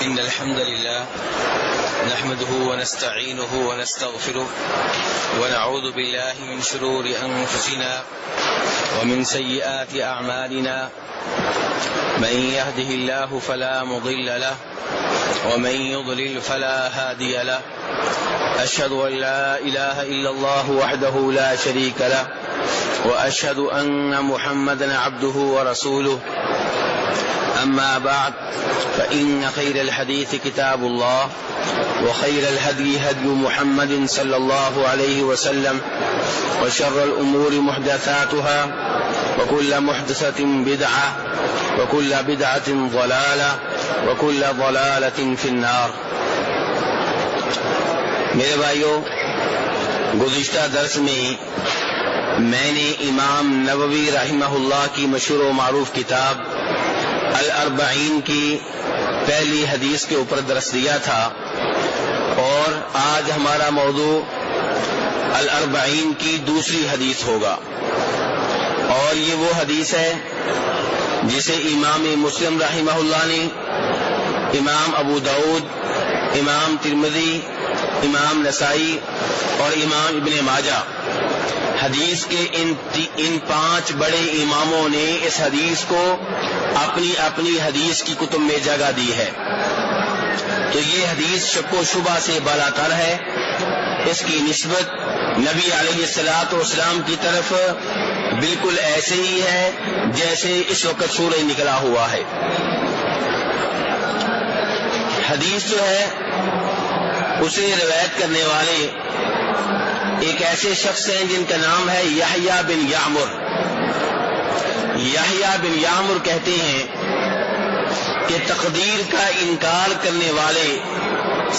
إن الحمد لله نحمده ونستعينه ونستغفره ونعوذ بالله من شرور أنفسنا ومن سيئات أعمالنا من يهده الله فلا مضل له ومن يضلل فلا هادي له أشهد أن لا إله إلا الله وحده لا شريك له وأشهد أن محمدا عبده ورسوله أما بعد فإن خير الحديث كتاب الله وخير الهدي هدي محمد صلى الله عليه وسلم وشر الأمور محدثاتها وكل محدثة بدعة وكل بدعة ضلالة وكل ضلالة في النار. میرے بھائیو، گزشتہ درس میں نے امام نووی رحمہ اللہ کی مشہور و معروف کتاب الاربعین کی پہلی حدیث کے اوپر درس دیا تھا، اور آج ہمارا موضوع الاربعین کی دوسری حدیث ہوگا، اور یہ وہ حدیث ہے جسے امام مسلم رحمہ اللہ نے، امام ابو داؤد، امام ترمذی، امام نسائی اور امام ابن ماجہ، حدیث کے ان 5 بڑے اماموں نے اس حدیث کو اپنی اپنی حدیث کی کتب میں جگہ دی ہے. تو یہ حدیث شک و شبہ سے بالاتر ہے. اس کی نسبت نبی علیہ الصلوۃ والسلام کی طرف بالکل ایسے ہی ہے جیسے اس وقت سورج نکلا ہوا ہے. حدیث جو ہے اسے روایت کرنے والے ایک ایسے شخص ہیں جن کا نام ہے یحییٰ بن یعمر. یحییٰ بن یعمر کہتے ہیں کہ تقدیر کا انکار کرنے والے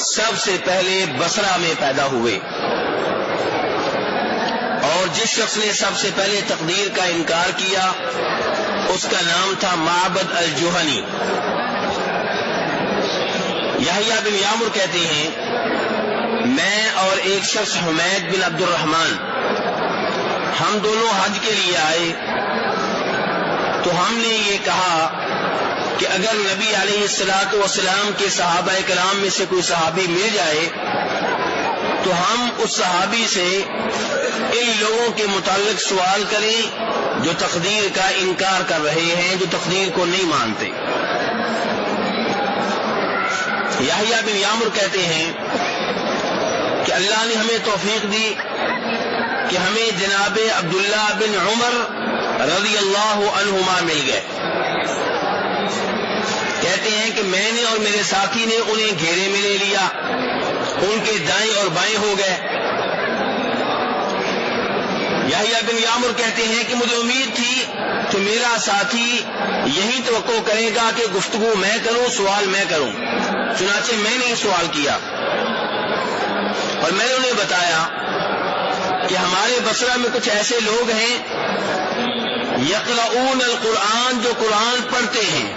سب سے پہلے بصرہ میں پیدا ہوئے، اور جس شخص نے سب سے پہلے تقدیر کا انکار کیا اس کا نام تھا معبد الجہنی. یحییٰ بن یعمر کہتے ہیں میں اور ایک شخص حمید بن عبد الرحمن، ہم دونوں حج کے لیے آئے تو ہم نے یہ کہا کہ اگر نبی علیہ الصلوۃ والسلام کے صحابہ کرام میں سے کوئی صحابی مل جائے تو ہم اس صحابی سے ان لوگوں کے متعلق سوال کریں جو تقدیر کا انکار کر رہے ہیں، جو تقدیر کو نہیں مانتے. یحییٰ بن یعمر کہتے ہیں کہ اللہ نے ہمیں توفیق دی کہ ہمیں جناب عبداللہ بن عمر رضی اللہ عنہما مل گئے. کہتے ہیں کہ میں نے اور میرے ساتھی نے انہیں گھیرے میں لے لیا، ان کے دائیں اور بائیں ہو گئے. یحییٰ بن یعمر کہتے ہیں کہ مجھے امید تھی کہ میرا ساتھی یہی توقع کرے گا کہ گفتگو میں کروں، سوال میں کروں، چنانچہ میں نے سوال کیا اور میں نے انہیں بتایا کہ ہمارے بصرہ میں کچھ ایسے لوگ ہیں یقرؤون القرآن، جو قرآن پڑھتے ہیں.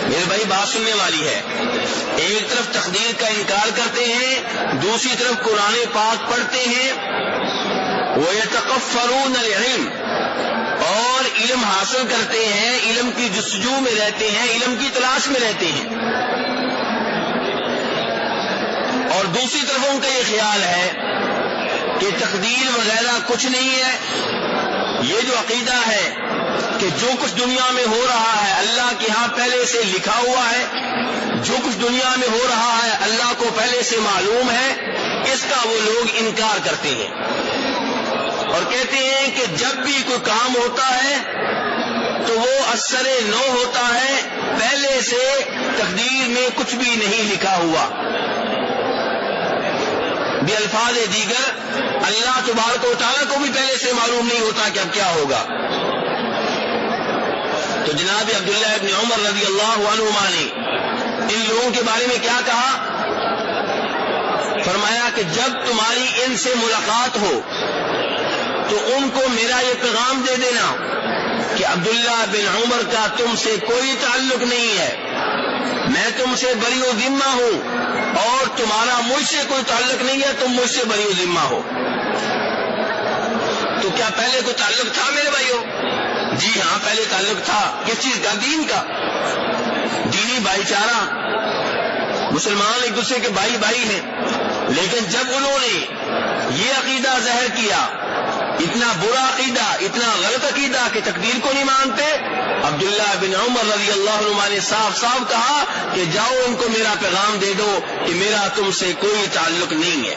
میرے بھائی بات سننے والی ہے، ایک طرف تقدیر کا انکار کرتے ہیں، دوسری طرف قرآن پاک پڑھتے ہیں. وَيَتَقَفَّرُونَ الْعِلْمَ، اور علم حاصل کرتے ہیں، علم کی جستجو میں رہتے ہیں، علم کی تلاش میں رہتے ہیں. اور دوسری طرف ان کا یہ خیال ہے کہ تقدیر وغیرہ کچھ نہیں ہے. یہ جو عقیدہ ہے کہ جو کچھ دنیا میں ہو رہا ہے اللہ کے ہاں پہلے سے لکھا ہوا ہے، جو کچھ دنیا میں ہو رہا ہے اللہ کو پہلے سے معلوم ہے، اس کا وہ لوگ انکار کرتے ہیں اور کہتے ہیں کہ جب بھی کوئی کام ہوتا ہے تو وہ اثر نو ہوتا ہے، پہلے سے تقدیر میں کچھ بھی نہیں لکھا ہوا. بے الفاظ دیگر اللہ تبارک و تعالیٰ کو بھی پہلے سے معلوم نہیں ہوتا کہ اب کیا ہوگا. تو جناب عبداللہ ابن عمر رضی اللہ عنہما نے ان لوگوں کے بارے میں کیا کہا؟ فرمایا کہ جب تمہاری ان سے ملاقات ہو تو ان کو میرا یہ پیغام دے دینا کہ عبداللہ بن عمر کا تم سے کوئی تعلق نہیں ہے، میں تم سے بری و ذمہ ہوں اور تمہارا مجھ سے کوئی تعلق نہیں ہے، تم مجھ سے بری و ذمہ ہو. تو کیا پہلے کوئی تعلق تھا میرے بھائیوں؟ جی ہاں، پہلے تعلق تھا. کس چیز کا؟ دین کا. دینی بھائی چارہ، مسلمان ایک دوسرے کے بھائی بھائی ہیں، لیکن جب انہوں نے یہ عقیدہ ظاہر کیا، اتنا برا عقیدہ، اتنا غلط عقیدہ کہ تقدیر کو نہیں مانتے، عبداللہ بن عمر رضی اللہ عنہما نے صاف صاف کہا کہ جاؤ ان کو میرا پیغام دے دو کہ میرا تم سے کوئی تعلق نہیں ہے،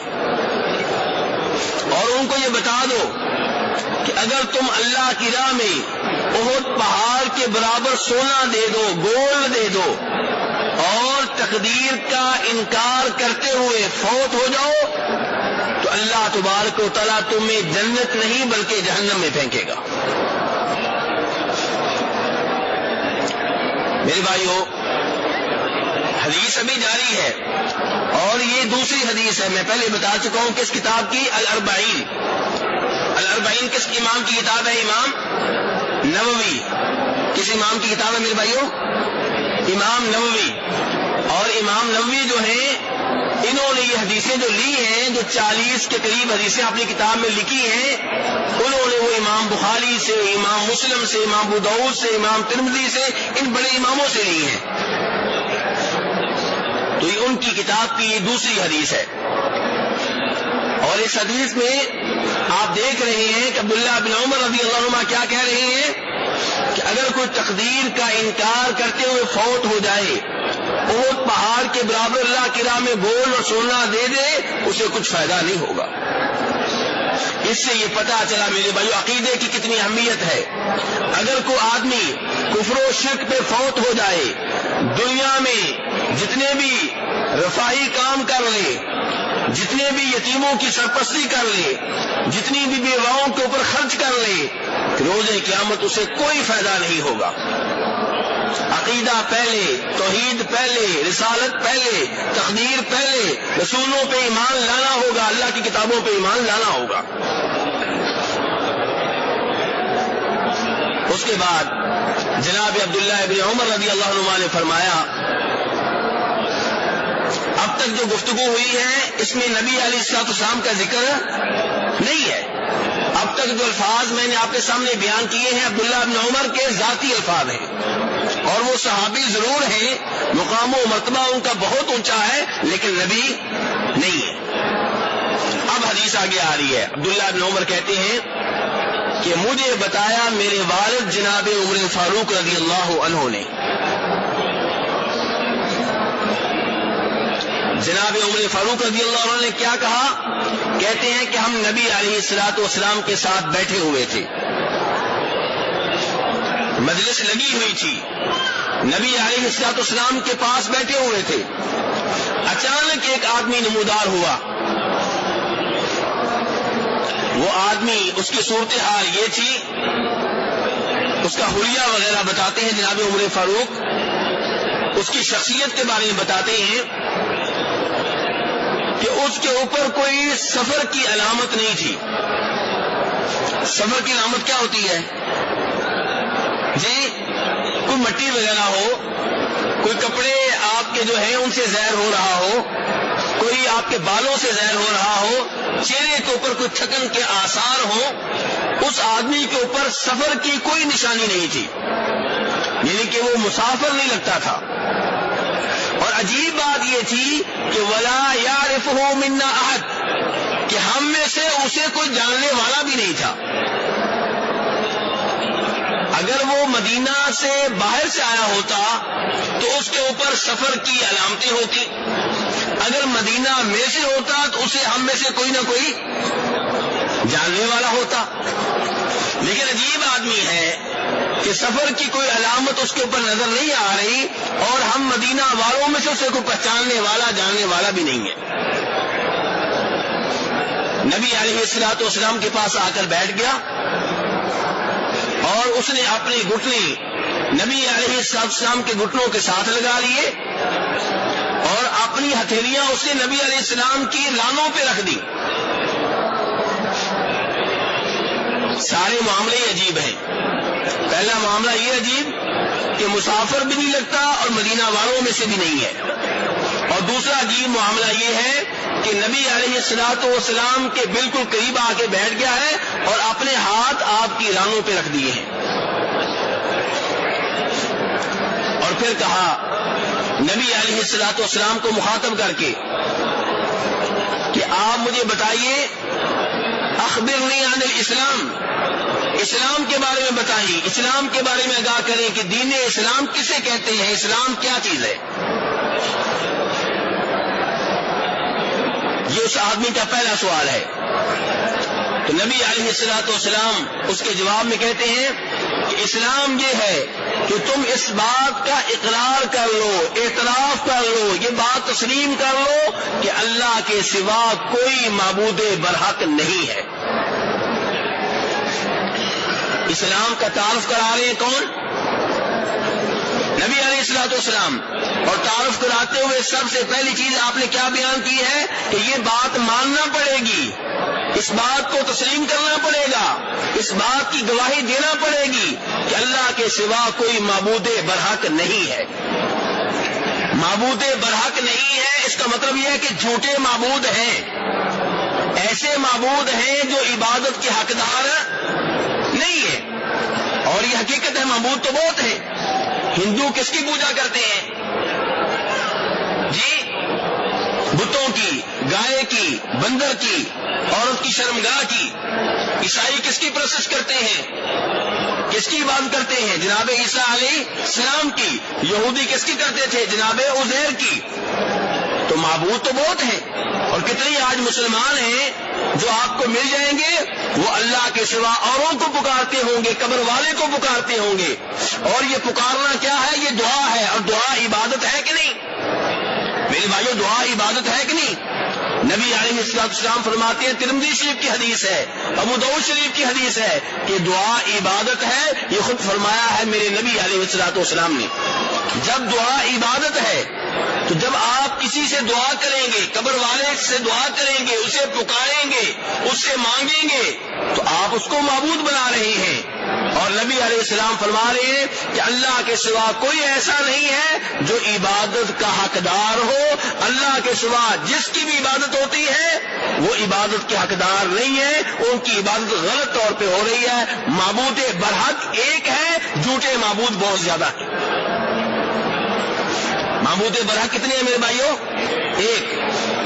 اور ان کو یہ بتا دو کہ اگر تم اللہ کی راہ میں احد پہاڑ کے برابر سونا دے دو، گولڈ دے دو، اور تقدیر کا انکار کرتے ہوئے فوت ہو جاؤ تو اللہ تبارک و تعالیٰ تمہیں جنت نہیں بلکہ جہنم میں پھینکے گا۔ میرے بھائیو، حدیث ابھی جاری ہے، اور یہ دوسری حدیث ہے، میں پہلے بتا چکا ہوں کس کتاب کی، الاربعین۔ الاربعین کس امام کی کتاب ہے؟ امام نووی۔ کس امام کی کتاب ہے میرے بھائیو؟ امام نووی۔ اور امام نووی جو ہیں، انہوں نے یہ حدیثیں جو لی ہیں، جو 40 کے قریب حدیثیں اپنی کتاب میں لکھی ہیں، انہوں نے وہ امام بخاری سے، امام مسلم سے، امام ابو داؤد سے، امام ترمذی سے، ان بڑے اماموں سے لی ہیں۔ تو یہ ان کی کتاب کی یہ دوسری حدیث ہے، اور اس حدیث میں آپ دیکھ رہے ہیں کہ عبداللہ بن عمر رضی اللہ عنہما کیا کہہ رہے ہیں کہ اگر کوئی تقدیر کا انکار کرتے ہوئے فوت ہو جائے، احد پہاڑ کے برابر اللہ کی راہ میں گولڈ اور سونا دے دے، اسے کچھ فائدہ نہیں ہوگا۔ اس سے یہ پتہ چلا میرے بھائیو عقیدے کی کتنی اہمیت ہے۔ اگر کوئی آدمی کفر و شرک پہ فوت ہو جائے، دنیا میں جتنے بھی رفاہی کام کر لے، جتنے بھی یتیموں کی سرپرستی کر لے، جتنی بھی بیواؤں کے اوپر خرچ کر لے، روز قیامت اسے کوئی فائدہ نہیں ہوگا۔ عقیدہ پہلے، توحید پہلے، رسالت پہلے، تقدیر پہلے، رسولوں پہ ایمان لانا ہوگا، اللہ کی کتابوں پہ ایمان لانا ہوگا۔ اس کے بعد جناب عبداللہ ابن عمر رضی اللہ عنہ نے فرمایا، اب تک جو گفتگو ہوئی ہے اس میں نبی علیہ الصلوۃ والسلام کا ذکر نہیں ہے۔ اب تک جو الفاظ میں نے آپ کے سامنے بیان کیے ہیں عبداللہ ابن عمر کے ذاتی الفاظ ہیں، اور وہ صحابی ضرور ہیں، مقام و مرتبہ ان کا بہت اونچا ہے، لیکن نبی نہیں ہے۔ اب حدیث آگے آ رہی ہے، عبداللہ ابن عمر کہتے ہیں کہ مجھے بتایا میرے والد جناب عمر فاروق رضی اللہ عنہ نے، جناب عمر فاروق رضی اللہ عنہ نے کیا کہا؟ کہتے ہیں کہ ہم نبی علیہ الصلوۃ والسلام کے ساتھ بیٹھے ہوئے تھے، مجلس لگی ہوئی تھی، نبی علیہ الصلوۃ والسلام کے پاس بیٹھے ہوئے تھے، اچانک ایک آدمی نمودار ہوا۔ وہ آدمی، اس کی صورتحال یہ تھی، اس کا حلیہ وغیرہ بتاتے ہیں جناب عمر فاروق، اس کی شخصیت کے بارے میں بتاتے ہیں کہ اس کے اوپر کوئی سفر کی علامت نہیں تھی۔ سفر کی علامت کیا ہوتی ہے جی؟ کوئی مٹی وغیرہ ہو، کوئی کپڑے آپ کے جو ہیں ان سے زہر ہو رہا ہو، کوئی آپ کے بالوں سے زہر ہو رہا ہو، چہرے کے اوپر کوئی تھکن کے آثار ہوں، اس آدمی کے اوپر سفر کی کوئی نشانی نہیں تھی، یعنی کہ وہ مسافر نہیں لگتا تھا۔ اور عجیب بات یہ تھی کہ ولا یعرفہ منا احد، کہ ہم میں سے اسے کوئی جاننے والا بھی نہیں تھا۔ اگر وہ مدینہ سے باہر سے آیا ہوتا تو اس کے اوپر سفر کی علامتیں ہوتی، اگر مدینہ میں سے ہوتا تو اسے ہم میں سے کوئی نہ کوئی جاننے والا ہوتا۔ لیکن عجیب آدمی ہے کہ سفر کی کوئی علامت اس کے اوپر نظر نہیں آ رہی، اور ہم مدینہ والوں میں سے اسے کوئی پہچاننے والا، جاننے والا بھی نہیں ہے۔ نبی علیہ الصلوۃ والسلام کے پاس آ کر بیٹھ گیا، اور اس نے اپنے گھٹنے نبی علیہ السلام کے گھٹنوں کے ساتھ لگا لیے، اور اپنی ہتھیلیاں اس نے نبی علیہ السلام کی لانوں پہ رکھ دی۔ سارے معاملے عجیب ہیں۔ پہلا معاملہ یہ عجیب کہ مسافر بھی نہیں لگتا اور مدینہ والوں میں سے بھی نہیں ہے، اور دوسرا عجیب معاملہ یہ ہے کہ نبی علیہ الصلوۃ والسلام کے بالکل قریب آ کے بیٹھ گیا ہے اور اپنے ہاتھ آپ کی رانوں پہ رکھ دیے ہیں، اور پھر کہا نبی علیہ الصلوۃ والسلام کو مخاطب کر کے کہ آپ مجھے بتائیے اخبرنی عن الاسلام، اسلام کے بارے میں بتائیں، اسلام کے بارے میں آگاہ کریں کہ دین اسلام کسے کہتے ہیں، اسلام کیا چیز ہے۔ یہ اس آدمی کا پہلا سوال ہے۔ تو نبی علیہ الصلوۃ والسلام اس کے جواب میں کہتے ہیں کہ اسلام یہ ہے کہ تم اس بات کا اقرار کر لو، اعتراف کر لو، یہ بات تسلیم کر لو کہ اللہ کے سوا کوئی معبود برحق نہیں ہے۔ اسلام کا تعارف کرا رہے ہیں کون؟ نبی علیہ الصلوۃ والسلام۔ اور تعارف کراتے ہوئے سب سے پہلی چیز آپ نے کیا بیان کی ہے کہ یہ بات ماننا پڑے گی، اس بات کو تسلیم کرنا پڑے گا، اس بات کی گواہی دینا پڑے گی کہ اللہ کے سوا کوئی معبود برحق نہیں ہے۔ معبود برحق نہیں ہے اس کا مطلب یہ ہے کہ جھوٹے معبود ہیں، ایسے معبود ہیں جو عبادت کے حقدار نہیں ہے۔ اور یہ حقیقت ہے، معبود تو بہت ہیں۔ ہندو کس کی پوجا کرتے ہیں جی؟ بتوں کی، گائے کی، بندر کی، عورت کی شرمگاہ کی۔ عیسائی کس کی پرستش کرتے ہیں، کس کی عبادت کرتے ہیں؟ جناب عیسیٰ علیہ السلام کی۔ یہودی کس کی کرتے تھے؟ جناب عزیر کی۔ تو معبود تو بہت ہیں، اور کتنے آج مسلمان ہیں جو آپ کو مل جائیں گے، وہ اللہ کے سوا اوروں کو پکارتے ہوں گے، قبر والے کو پکارتے ہوں گے۔ اور یہ پکارنا کیا ہے؟ یہ دعا ہے، اور دعا عبادت ہے کہ نہیں؟ میرے بھائیو، دعا عبادت ہے کہ نہیں؟ نبی علیہ السلام فرماتے ہیں، ترمذی شریف کی حدیث ہے، ابو داؤد شریف کی حدیث ہے کہ دعا عبادت ہے۔ یہ خود فرمایا ہے میرے نبی علیہ السلام نے۔ جب دعا عبادت ہے تو جب آپ کسی سے دعا کریں گے، قبر والے سے دعا کریں گے، اسے پکاریں گے، اس سے مانگیں گے، تو آپ اس کو معبود بنا رہے ہیں۔ اور نبی علیہ السلام فرما رہے ہیں کہ اللہ کے سوا کوئی ایسا نہیں ہے جو عبادت کا حقدار ہو۔ اللہ کے سوا جس کی بھی عبادت ہوتی ہے وہ عبادت کے حقدار نہیں ہے، ان کی عبادت غلط طور پہ ہو رہی ہے۔ معبود برحق ایک ہے، جھوٹے معبود بہت زیادہ ہیں۔ معبود برحق کتنے ہیں میرے بھائیوں؟ ایک۔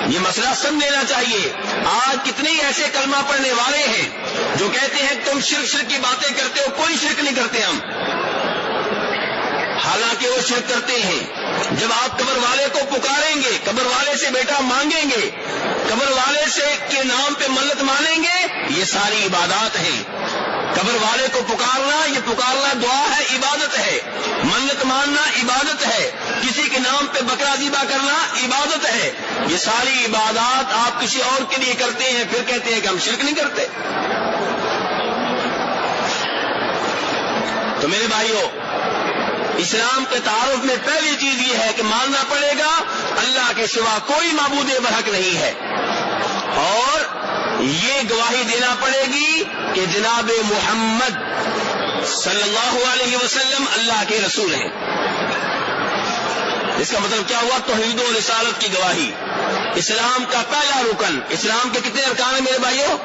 یہ مسئلہ سمجھنا چاہیے۔ آج کتنے ایسے کلمہ پڑھنے والے ہیں جو کہتے ہیں تم شرک کی باتیں کرتے ہو، کوئی شرک نہیں کرتے ہم، حالانکہ وہ شرک کرتے ہیں۔ جب آپ قبر والے کو پکاریں گے، قبر والے سے بیٹا مانگیں گے، قبر والے سے کے نام پہ منت مانیں گے، یہ ساری عبادات ہیں۔ قبر والے کو پکارنا، یہ پکارنا دعا ہے، عبادت ہے۔ منت ماننا عبادت ہے، کسی کے نام پہ بکرا ذبح کرنا عبادت ہے۔ یہ ساری عبادات آپ کسی اور کے لیے کرتے ہیں، پھر کہتے ہیں کہ ہم شرک نہیں کرتے۔ تو میرے بھائیوں، اسلام کے تعارف میں پہلی چیز یہ ہے کہ ماننا پڑے گا اللہ کے سوا کوئی معبود برحق نہیں ہے، اور یہ گواہی دینا پڑے گی کہ جناب محمد صلی اللہ علیہ وسلم اللہ کے رسول ہیں۔ اس کا مطلب کیا ہوا؟ توحید و رسالت کی گواہی۔ اسلام کا پہلا رکن، اسلام کے کتنے ارکان ہیں میرے بھائیوں؟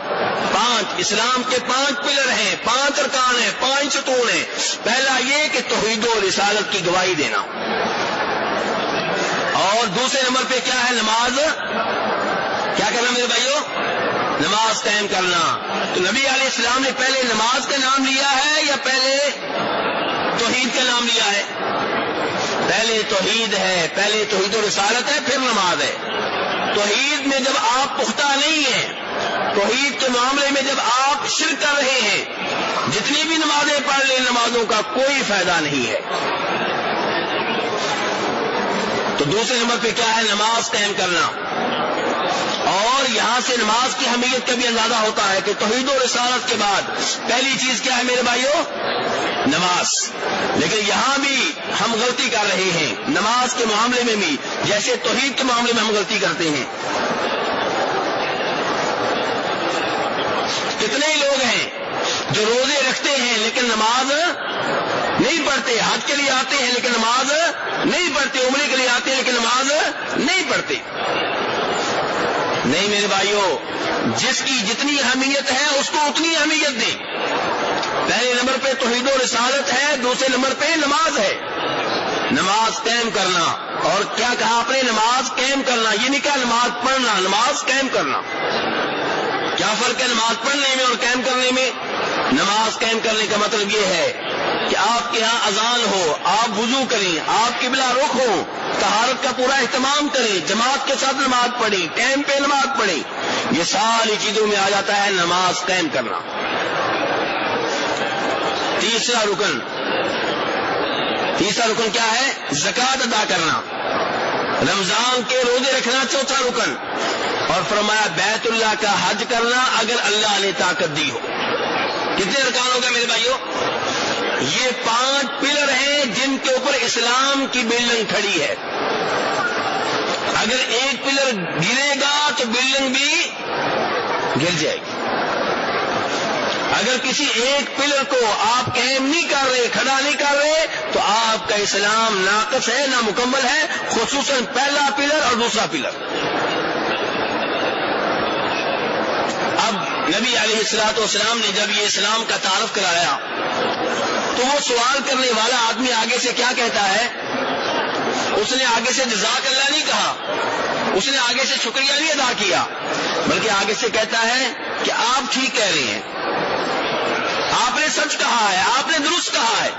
5۔ اسلام کے 5 پلر ہیں، 5 ارکان ہیں، 5 ستون ہیں۔ پہلا یہ کہ توحید و رسالت کی گواہی دینا، اور دوسرے نمبر پہ کیا ہے؟ نماز۔ کیا کرنا میرے بھائیوں؟ نماز قائم کرنا۔ تو نبی علیہ السلام نے پہلے نماز کا نام لیا ہے یا پہلے توحید کا نام لیا ہے؟ پہلے توحید ہے، پہلے توحید و رسالت ہے، پھر نماز ہے۔ توحید میں جب آپ پختہ نہیں ہیں، توحید کے معاملے میں جب آپ شرک کر رہے ہیں، جتنی بھی نمازیں پڑھ لیں، نمازوں کا کوئی فائدہ نہیں ہے۔ تو دوسرے نمبر پہ کیا ہے؟ نماز قائم کرنا۔ اور یہاں سے نماز کی اہمیت کا بھی اندازہ ہوتا ہے کہ توحید و رسالت کے بعد پہلی چیز کیا ہے میرے بھائیوں؟ نماز۔ لیکن یہاں بھی ہم غلطی کر رہے ہیں، نماز کے معاملے میں بھی جیسے توحید کے معاملے میں ہم غلطی کرتے ہیں۔ کتنے لوگ ہیں جو روزے رکھتے ہیں لیکن نماز نہیں پڑھتے، حج کے لیے آتے ہیں لیکن نماز نہیں پڑھتے، عمرے کے لیے آتے ہیں لیکن نماز نہیں پڑھتے۔ نہیں میرے بھائیوں، جس کی جتنی اہمیت ہے اس کو اتنی اہمیت دیں۔ پہلے نمبر پہ توحید و رسالت ہے، دوسرے نمبر پہ نماز ہے۔ نماز قائم کرنا. اور کیا کہا آپ نے؟ نماز قائم کرنا. یہ نہیں کہا نماز پڑھنا، نماز قائم کرنا. کیا فرق ہے نماز پڑھنے میں اور قائم کرنے میں؟ نماز قائم کرنے کا مطلب یہ ہے کہ آپ کے ہاں اذان ہو، آپ وضو کریں، آپ قبلہ رخ ہو، طہارت کا پورا اہتمام کریں، جماعت کے ساتھ نماز پڑھیں، ٹائم پہ نماز پڑھیں. یہ ساری چیزوں میں آ جاتا ہے نماز قائم کرنا. تیسرا رکن کیا ہے؟ زکوٰۃ ادا کرنا. رمضان کے روزے رکھنا چوتھا رکن. اور فرمایا بیت اللہ کا حج کرنا اگر اللہ نے طاقت دی ہو. کتنے ارکان ہو گئے میرے بھائیوں؟ یہ 5 پلر ہیں جن کے اوپر اسلام کی بلڈنگ کھڑی ہے. اگر ایک پلر گرے گا تو بلڈنگ بھی گر جائے گی. اگر کسی ایک پلر کو آپ قائم نہیں کر رہے، کھڑا نہیں کر رہے، تو آپ کا اسلام ناقص ہے، نامکمل ہے، خصوصاً پہلا پلر اور دوسرا پلر. اب نبی علیہ الصلوۃ والسلام نے جب یہ اسلام کا تعارف کرایا تو وہ سوال کرنے والا آدمی آگے سے کیا کہتا ہے؟ اس نے آگے سے جزاک اللہ نہیں کہا، اس نے آگے سے شکریہ نہیں ادا کیا، بلکہ آگے سے کہتا ہے کہ آپ ٹھیک کہہ رہے ہیں، آپ نے سچ کہا ہے، آپ نے درست کہا ہے.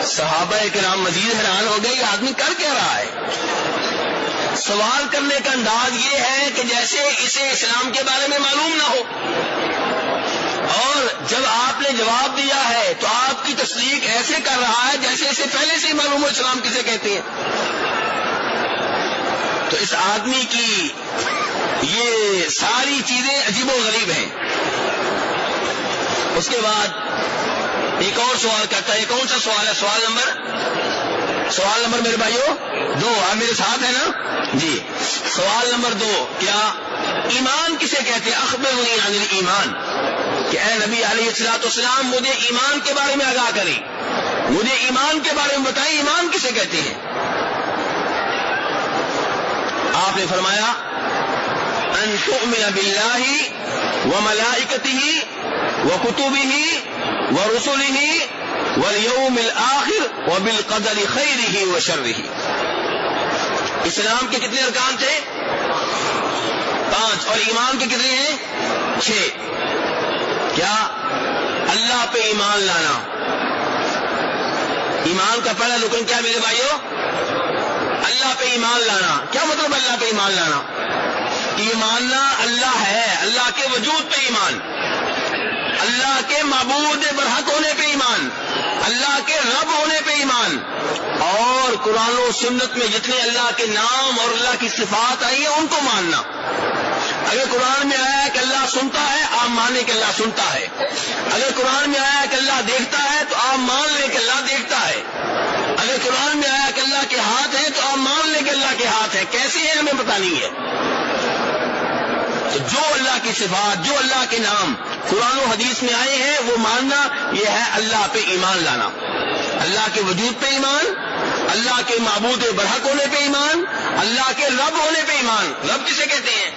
صحابہ کرام مزید حیران ہو گئے، یہ آدمی کر کیا رہا ہے؟ سوال کرنے کا انداز یہ ہے کہ جیسے اسے اسلام کے بارے میں معلوم نہ ہو، اور جب آپ نے جواب دیا ہے تو آپ کی تصدیق ایسے کر رہا ہے جیسے اسے پہلے سے ہی معلوم ہو اسلام کسے کہتے ہیں. تو اس آدمی کی یہ ساری چیزیں عجیب و غریب ہیں. اس کے بعد ایک اور سوال کرتا ہے. کون سا سوال ہے؟ سوال نمبر میرے بھائیوں 2. آپ میرے ساتھ ہیں نا جی؟ سوال نمبر 2 کیا؟ ایمان کسے کہتے ہیں؟ اخبرنی عن الایمان، کہ اے نبی علیہ الصلوۃ والسلام مجھے ایمان کے بارے میں آگاہ کریں، مجھے ایمان کے بارے میں بتائیں، ایمان کسے کہتے ہیں؟ آپ نے فرمایا ان تؤمن باللہ وملائکتہ وکتبہ ورسلہ والیوم الآخر وبالقدر خیرہ وشرہ. اسلام کے کتنے ارکان تھے؟ 5. اور ایمان کے کتنے ہیں؟ 6. کیا؟ اللہ پہ ایمان لانا. ایمان کا پہلا رکن کیا میرے بھائیوں؟ اللہ پہ ایمان لانا. کیا مطلب اللہ پہ ایمان لانا؟ ایماننا اللہ ہے، اللہ کے وجود پہ ایمان، اللہ کے معبود برحق ہونے پہ ایمان، اللہ کے رب ہونے پہ ایمان، اور قرآن و سنت میں جتنے اللہ کے نام اور اللہ کی صفات آئی ہیں ان کو ماننا. اگر قرآن میں آیا ہے کہ اللہ سنتا ہے، آپ مانیں کہ اللہ سنتا ہے. اگر قرآن میں آیا ہے کہ اللہ دیکھتا ہے تو آپ مان لیں کہ اللہ دیکھتا ہے. اگر قرآن میں آیا کہ اللہ کے ہاتھ ہیں تو آپ مان لیں کہ اللہ کے ہاتھ ہیں. کیسے ہیں ہمیں پتہ نہیں ہے. تو جو اللہ کی صفات، جو اللہ کے نام قرآن و حدیث میں آئے ہیں وہ ماننا، یہ ہے اللہ پہ ایمان لانا. اللہ کے وجود پہ ایمان، اللہ کے معبود برحق ہونے پہ ایمان، اللہ کے رب ہونے پہ ایمان. رب کسے کہتے ہیں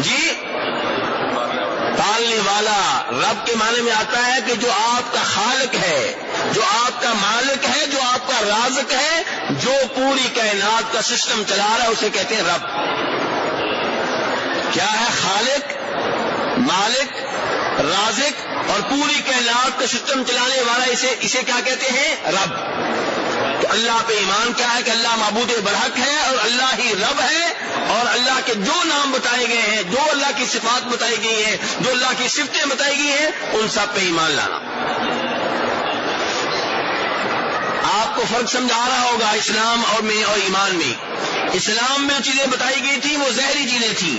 جی؟ پالنے والا. رب کے معنی میں آتا ہے کہ جو آپ کا خالق ہے، جو آپ کا مالک ہے، جو آپ کا رازق ہے، جو پوری کائنات کا سسٹم چلا رہا ہے اسے کہتے ہیں رب. کیا ہے؟ خالق، مالک، رازق اور پوری کائنات کا سسٹم چلانے والا، اسے کیا کہتے ہیں؟ رب. تو اللہ پہ ایمان کیا ہے کہ اللہ معبود برحق ہے اور اللہ ہی رب ہے، اور اللہ کے جو نام بتائے گئے ہیں، جو اللہ کی صفات بتائی گئی ہیں، جو اللہ کی صفتیں بتائی گئی ہیں، ان سب پہ ایمان لانا. آپ کو فرق سمجھا رہا ہوگا اسلام اور ایمان میں. اسلام میں چیزیں بتائی گئی تھی وہ ظاہری چیزیں تھیں.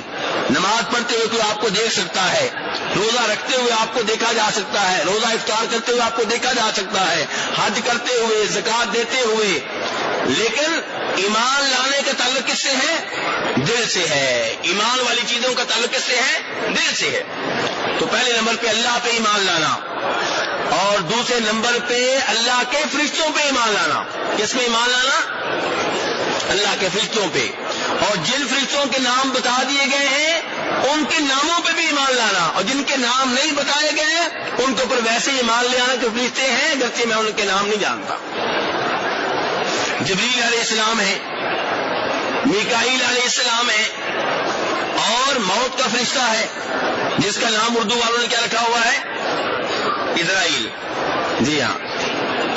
نماز پڑھتے ہوئے کوئی آپ کو دیکھ سکتا ہے، روزہ رکھتے ہوئے آپ کو دیکھا جا سکتا ہے، روزہ افطار کرتے ہوئے آپ کو دیکھا جا سکتا ہے، حج کرتے ہوئے، زکوٰۃ دیتے ہوئے. لیکن ایمان لانے کا تعلق کس سے ہے؟ دل سے ہے. ایمان والی چیزوں کا تعلق کس سے ہے؟ دل سے ہے. تو پہلے نمبر پہ اللہ پہ ایمان لانا، اور دوسرے نمبر پہ اللہ کے فرشتوں پہ ایمان لانا. کس پہ ایمان لانا؟ اللہ کے فرشتوں پہ. اور جن فرشتوں کے نام بتا دیے گئے ہیں ان کے ناموں پہ بھی ایمان لانا، اور جن کے نام نہیں بتائے گئے ان کے اوپر ویسے ایمان لے آنا کہ فرشتے ہیں گرچہ میں ان کے نام نہیں جانتا. جبریل علیہ السلام ہے، میکائیل علیہ السلام ہے، اور موت کا فرشتہ ہے جس کا نام اردو والوں نے کیا رکھا ہوا ہے؟ اسرائیل. جی ہاں،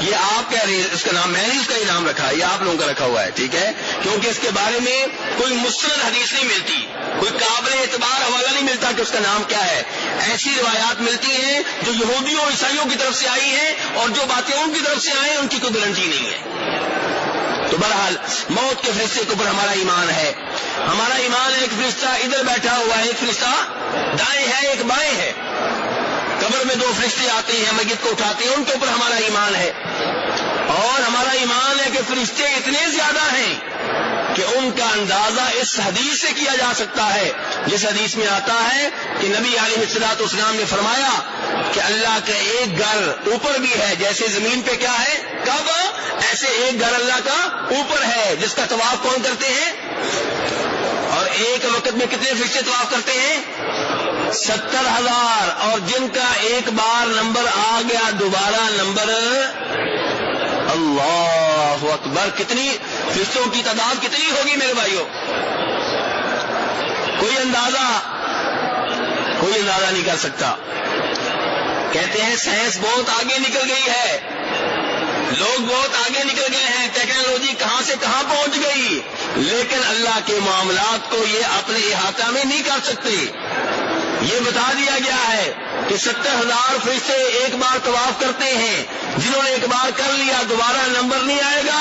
یہ آپ کہہ رہے ہیں اس کا نام، میں نے اس کا ہی نام رکھا ہے، یہ آپ لوگوں کا رکھا ہوا ہے، ٹھیک ہے، کیونکہ اس کے بارے میں کوئی مستند حدیث نہیں ملتی، کوئی قابل اعتبار حوالہ نہیں ملتا کہ اس کا نام کیا ہے. ایسی روایات ملتی ہیں جو یہودیوں اور عیسائیوں کی طرف سے آئی ہیں، اور جو باتیں ان کی طرف سے آئی ہیں ان کی کوئی گارنٹی نہیں ہے. تو بہرحال موت کے فرشتے کے اوپر ہمارا ایمان ہے. ہمارا ایمان ہے ایک فرشتہ ادھر بیٹھا ہوا ہے، ایک فرشتہ دائیں ہے، ایک بائیں ہے. قبر میں 2 فرشتے آتے ہیں، میت کو اٹھاتے ہیں، ان کے اوپر ہمارا ایمان ہے. اور ہمارا ایمان ہے کہ فرشتے اتنے زیادہ ہیں کہ ان کا اندازہ اس حدیث سے کیا جا سکتا ہے جس حدیث میں آتا ہے کہ نبی علیہ الصلوۃ والسلام نے فرمایا کہ اللہ کا ایک گھر اوپر بھی ہے، جیسے زمین پہ کیا ہے کب، ایسے ایک گھر اللہ کا اوپر ہے جس کا طواف کون کرتے ہیں؟ اور ایک وقت میں کتنے فرشتے طواف کرتے ہیں؟ 70,000. اور جن کا ایک بار نمبر آ گیا دوبارہ نمبر، اللہ اکبر، کتنی فرشتوں کی تعداد کتنی ہوگی میرے بھائیوں؟ کوئی اندازہ نہیں کر سکتا. کہتے ہیں سائنس بہت آگے نکل گئی ہے، لوگ بہت آگے نکل گئے ہیں، ٹیکنالوجی کہاں سے کہاں پہنچ گئی، لیکن اللہ کے معاملات کو یہ اپنے احاطہ میں نہیں کر سکتے. یہ بتا دیا گیا ہے کہ 70,000 فرشتے ایک بار طواف کرتے ہیں، جنہوں نے ایک بار کر لیا دوبارہ نمبر نہیں آئے گا،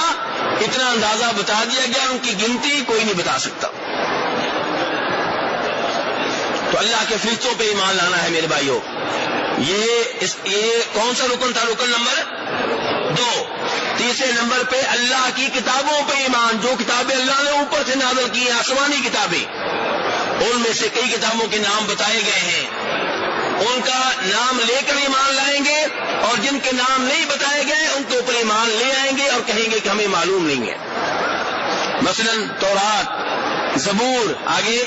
اتنا اندازہ بتا دیا گیا، ان کی گنتی کوئی نہیں بتا سکتا. تو اللہ کے فرشتوں پہ ایمان لانا ہے میرے بھائیوں. یہ کون سا رکن تھا؟ رکن نمبر 2. تیسرے نمبر پہ اللہ کی کتابوں پہ ایمان، جو کتابیں اللہ نے اوپر سے نازل کی ہیں، آسمانی کتابیں، ان میں سے کئی کتابوں کے نام بتائے گئے ہیں، ان کا نام لے کر ایمان لائیں گے، اور جن کے نام نہیں بتائے گئے ان کے اوپر ایمان لے آئیں گے اور کہیں گے کہ ہمیں معلوم نہیں ہے. مثلا تورات، زبور، آگے،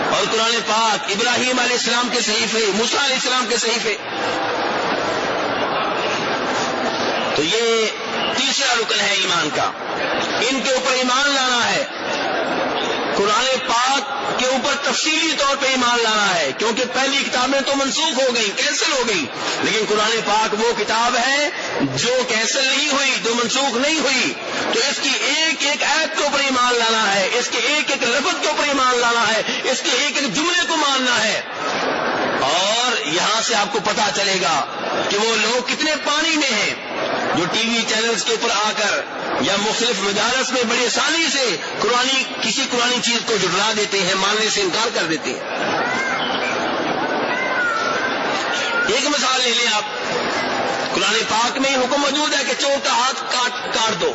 اور قرآن پاک، ابراہیم علیہ السلام کے صحیفے، موسیٰ علیہ السلام کے صحیفے. تو یہ تیسرا رکن ہے ایمان کا، ان کے اوپر ایمان لانا ہے. قرآن پاک کے اوپر تفصیلی طور پہ ایمان لانا ہے، کیونکہ پہلی کتابیں تو منسوخ ہو گئی، کینسل ہو گئی، لیکن قرآن پاک وہ کتاب ہے جو کینسل نہیں ہوئی، جو منسوخ نہیں ہوئی. تو اس کی ایک ایک آیت کے اوپر ایمان لانا ہے، اس کے ایک ایک لفظ کے اوپر ایمان لانا ہے، اس کے ایک ایک جملے کو ماننا ہے. اور یہاں سے آپ کو پتا چلے گا کہ وہ لوگ کتنے پانی میں ہیں جو ٹی وی چینلز کے اوپر آ کر یا مختلف مجالس میں بڑی آسانی سے کسی قرآنی چیز کو جھٹلا دیتے ہیں، ماننے سے انکار کر دیتے ہیں. ایک مثال لے لیں آپ، قرآن پاک میں حکم موجود ہے کہ چور کا ہاتھ کاٹ دو،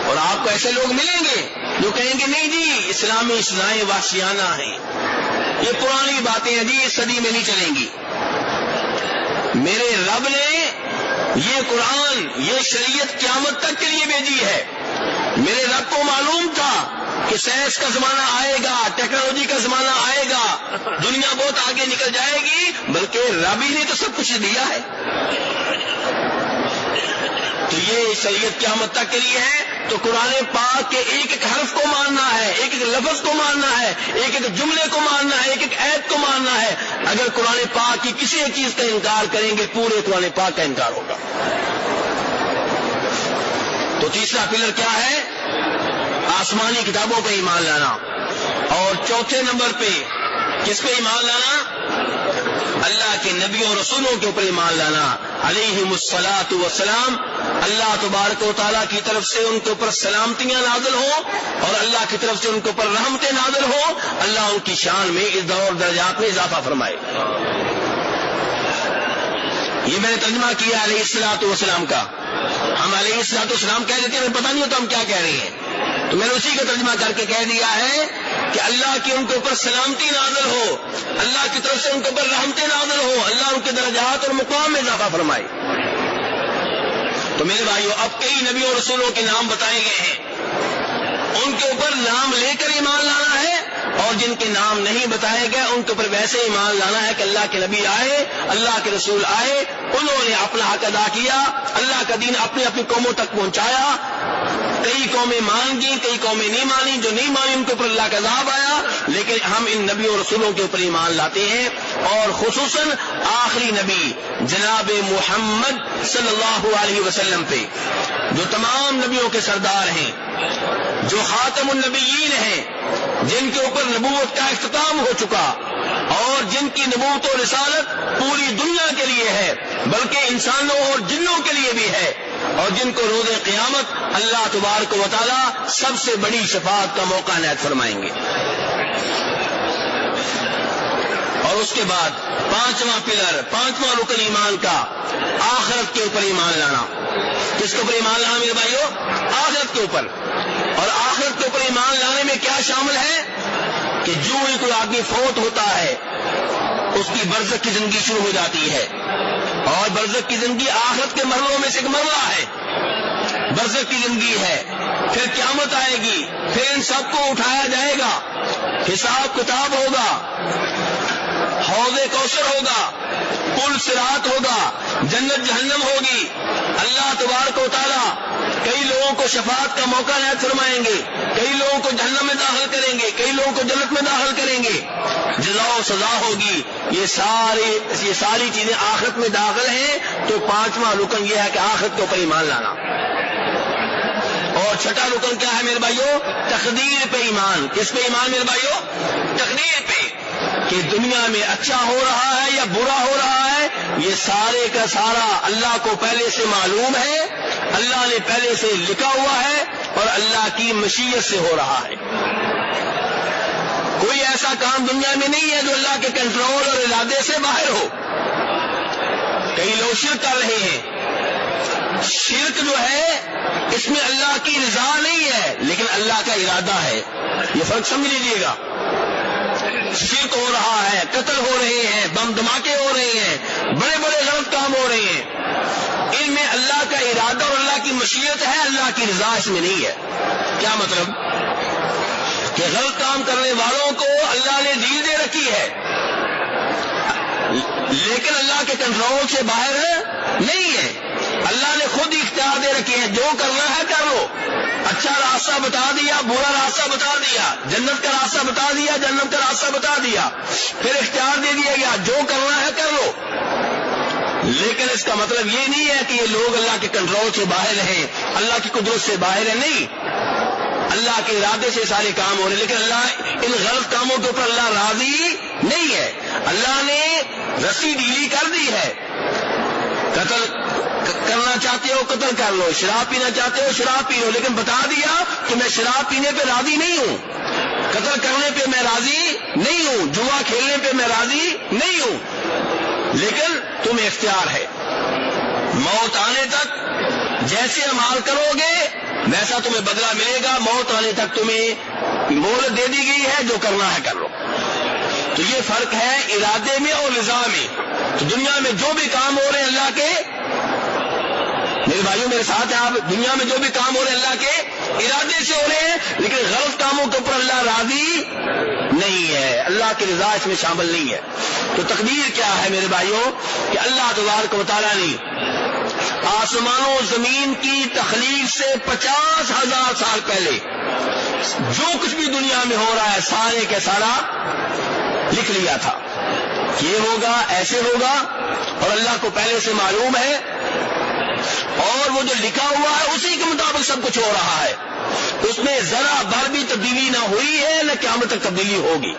اور آپ کو ایسے لوگ ملیں گے جو کہیں گے نہیں جی اسلامی سزائیں وحشیانہ ہیں، یہ پرانی باتیں ہیں جی، اس صدی میں نہیں چلیں گی. میرے رب نے یہ قرآن، یہ شریعت قیامت تک کے لیے بھیجی ہے. میرے رب کو معلوم تھا کہ سائنس کا زمانہ آئے گا، ٹیکنالوجی کا زمانہ آئے گا، دنیا بہت آگے نکل جائے گی، بلکہ رب ہی نے تو سب کچھ دیا ہے. تو یہ شریعت قیامت تک کے لیے ہے. تو قرآن پاک کے ایک ایک حرف کو ماننا ہے، ایک ایک لفظ کو ماننا ہے، ایک ایک جملے کو ماننا ہے، ایک ایک آیت کو ماننا ہے. اگر قرآن پاک کی کسی ایک چیز کا انکار کریں گے پورے قرآن پاک کا انکار ہوگا. تو تیسرا پلر کیا ہے؟ آسمانی کتابوں پہ ایمان لانا. اور چوتھے نمبر پہ کس پہ ایمان لانا؟ اللہ کے نبی اور رسولوں کے اوپر ایمان لانا علیہم الصلاۃ والسلام. اللہ تبارک و تعالیٰ کی طرف سے ان کے اوپر سلامتیاں نازل ہوں اور اللہ کی طرف سے ان کے اوپر رحمتیں نازل ہوں. اللہ ان کی شان میں اس دور درجات میں اضافہ فرمائے. یہ میں نے ترجمہ کیا علیہ الصلاۃ والسلام کا. ہم علیہ الصلاۃ والسلام کہہ دیتے ہیں، ہمیں پتہ نہیں ہوتا ہم کیا کہہ رہے ہیں، تو میں نے اسی کا ترجمہ کر کے کہہ دیا ہے کہ اللہ کی ان کے اوپر سلامتی نازل ہو، اللہ کی طرف سے ان کے اوپر رحمتیں نازل ہو، اللہ ان کے درجات اور مقام میں اضافہ فرمائے. تو میرے بھائیو، اب کئی نبی اور رسولوں کے نام بتائے گئے ہیں، ان کے اوپر نام لے کر ایمان لانا ہے اور جن کے نام نہیں بتائے گئے ان کے اوپر ویسے ایمان لانا ہے کہ اللہ کے نبی آئے، اللہ کے رسول آئے، انہوں نے اپنا حق ادا کیا، اللہ کا دین اپنی اپنی قوموں تک پہنچایا۔ کئی قومیں مان گئیں، کئی قومیں نہیں مانی، جو نہیں مانی ان کے اوپر اللہ کا عذاب آیا، لیکن ہم ان نبیوں اور رسولوں کے اوپر ایمان لاتے ہیں، اور خصوصاً آخری نبی جناب محمد صلی اللہ علیہ وسلم پہ، جو تمام نبیوں کے سردار ہیں، جو خاتم النبیین ہیں، جن کے اوپر نبوت کا اختتام ہو چکا، اور جن کی نبوت و رسالت پوری دنیا کے لیے ہے، بلکہ انسانوں اور جنوں کے لیے بھی ہے، اور جن کو روز قیامت اللہ تبارک و تعالی سب سے بڑی شفاعت کا موقع عنایت فرمائیں گے۔ اور اس کے بعد پانچواں پلر، پانچواں رکن ایمان کا آخرت کے اوپر ایمان لانا۔ کس کے اوپر ایمان لانا میرے بھائیو؟ آخرت کے اوپر۔ اور آخرت کے اوپر ایمان لانے میں کیا شامل ہے کہ جو ہی کوئی آدمی فوت ہوتا ہے اس کی برزخ کی زندگی شروع ہو جاتی ہے، اور برزخ کی زندگی آخرت کے مرحلوں میں سے ایک مرحلہ ہے، برزخ کی زندگی ہے، پھر قیامت آئے گی، پھر ان سب کو اٹھایا جائے گا، حساب کتاب ہوگا، حوض کوثر ہوگا، پل صراط ہوگا، جنت جہنم ہوگی، اللہ تبارک و تعالی کئی لوگوں کو شفاعت کا موقع عنایت فرمائیں گے، کئی لوگوں کو جہنم میں داخل کریں گے، کئی لوگوں کو جنت میں داخل کریں گے، جزا و سزا ہوگی۔ یہ ساری چیزیں آخرت میں داخل ہیں، تو پانچواں رکن یہ ہے کہ آخرت کے اوپر ایمان لانا۔ اور چھٹا رکن کیا ہے میرے بھائیو؟ تقدیر پہ ایمان۔ کس پہ ایمان میرے بھائیو؟ تقدیر پہ، کہ دنیا میں اچھا ہو رہا ہے یا برا ہو رہا ہے، یہ سارے کا سارا اللہ کو پہلے سے معلوم ہے، اللہ نے پہلے سے لکھا ہوا ہے، اور اللہ کی مشیت سے ہو رہا ہے۔ کوئی ایسا کام دنیا میں نہیں ہے جو اللہ کے کنٹرول اور ارادے سے باہر ہو۔ کئی لوگ شرک کر رہے ہیں، شرک جو ہے اس میں اللہ کی رضا نہیں ہے لیکن اللہ کا ارادہ ہے، یہ فرق سمجھ لیجیے گا۔ شرک ہو رہا ہے، قتل ہو رہے ہیں، بم دھماکے ہو رہے ہیں، بڑے بڑے غلط کام ہو رہے ہیں، ان میں اللہ کا ارادہ اور اللہ کی مشیت ہے، اللہ کی رضا اس میں نہیں ہے۔ کیا مطلب؟ کہ غلط کام کرنے والوں کو اللہ نے ڈیل دے رکھی ہے، لیکن اللہ کے کنٹرول سے باہر نہیں ہے، اللہ نے خود اختیار دے رکھی ہے، جو کرنا ہے کر لو، اچھا راستہ بتا دیا، برا راستہ بتا دیا، جنت کا راستہ بتا دیا، جنت کا راستہ بتا دیا، پھر اختیار دے دیا گیا، جو کرنا ہے کر لو۔ لیکن اس کا مطلب یہ نہیں ہے کہ یہ لوگ اللہ کے کنٹرول سے باہر ہیں، اللہ کی قدرت سے باہر ہیں، نہیں، اللہ کے ارادے سے سارے کام ہو رہے ہیں، لیکن اللہ ان غلط کاموں کے اوپر اللہ راضی نہیں ہے۔ اللہ نے رسی ڈھیلی کر دی ہے، قتل کرنا چاہتے ہو قتل کر لو، شراب پینا چاہتے ہو شراب پی لو، لیکن بتا دیا کہ میں شراب پینے پہ راضی نہیں ہوں، قتل کرنے پہ میں راضی نہیں ہوں، جوا کھیلنے پہ میں راضی نہیں ہوں، لیکن تمہیں اختیار ہے، موت آنے تک جیسے عمال کرو گے ویسا تمہیں بدلہ ملے گا، موت آنے تک تمہیں مہلت دے دی گئی ہے، جو کرنا ہے کر لو۔ تو یہ فرق ہے ارادے میں اور رضا میں۔ تو دنیا میں جو بھی کام ہو رہے ہیں اللہ کے، میرے بھائیوں میرے ساتھ ہیں آپ، دنیا میں جو بھی کام ہو رہے ہیں اللہ کے ارادے سے ہو رہے ہیں، لیکن غلط کاموں کے اوپر اللہ راضی نہیں ہے، اللہ کی رضا اس میں شامل نہیں ہے۔ تو تقدیر کیا ہے میرے بھائیوں؟ کہ اللہ تبارک و تعالیٰ نے آسمانوں زمین کی تخلیق سے 50,000 سال پہلے جو کچھ بھی دنیا میں ہو رہا ہے سارے کے سارا لکھ لیا تھا، یہ ہوگا ایسے ہوگا، اور اللہ کو پہلے سے معلوم ہے، اور وہ جو لکھا ہوا ہے اسی کے مطابق سب کچھ ہو رہا ہے، اس میں ذرا بھر بھی تبدیلی نہ ہوئی ہے نہ قیامت تک تبدیلی ہوگی۔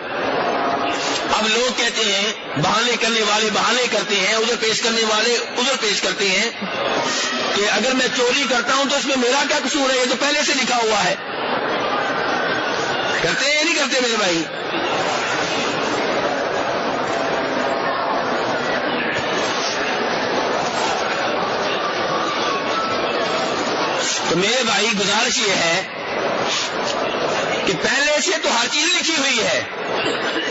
اب لوگ کہتے ہیں، بہانے کرنے والے بہانے کرتے ہیں، عذر پیش کرنے والے عذر پیش کرتے ہیں کہ اگر میں چوری کرتا ہوں تو اس میں میرا کیا قصور ہے، یہ تو پہلے سے لکھا ہوا ہے۔ کرتے ہیں یا نہیں کرتے میرے بھائی؟ تو میرے بھائی گزارش یہ ہے کہ پہلے سے تو ہر چیز لکھی ہوئی ہے،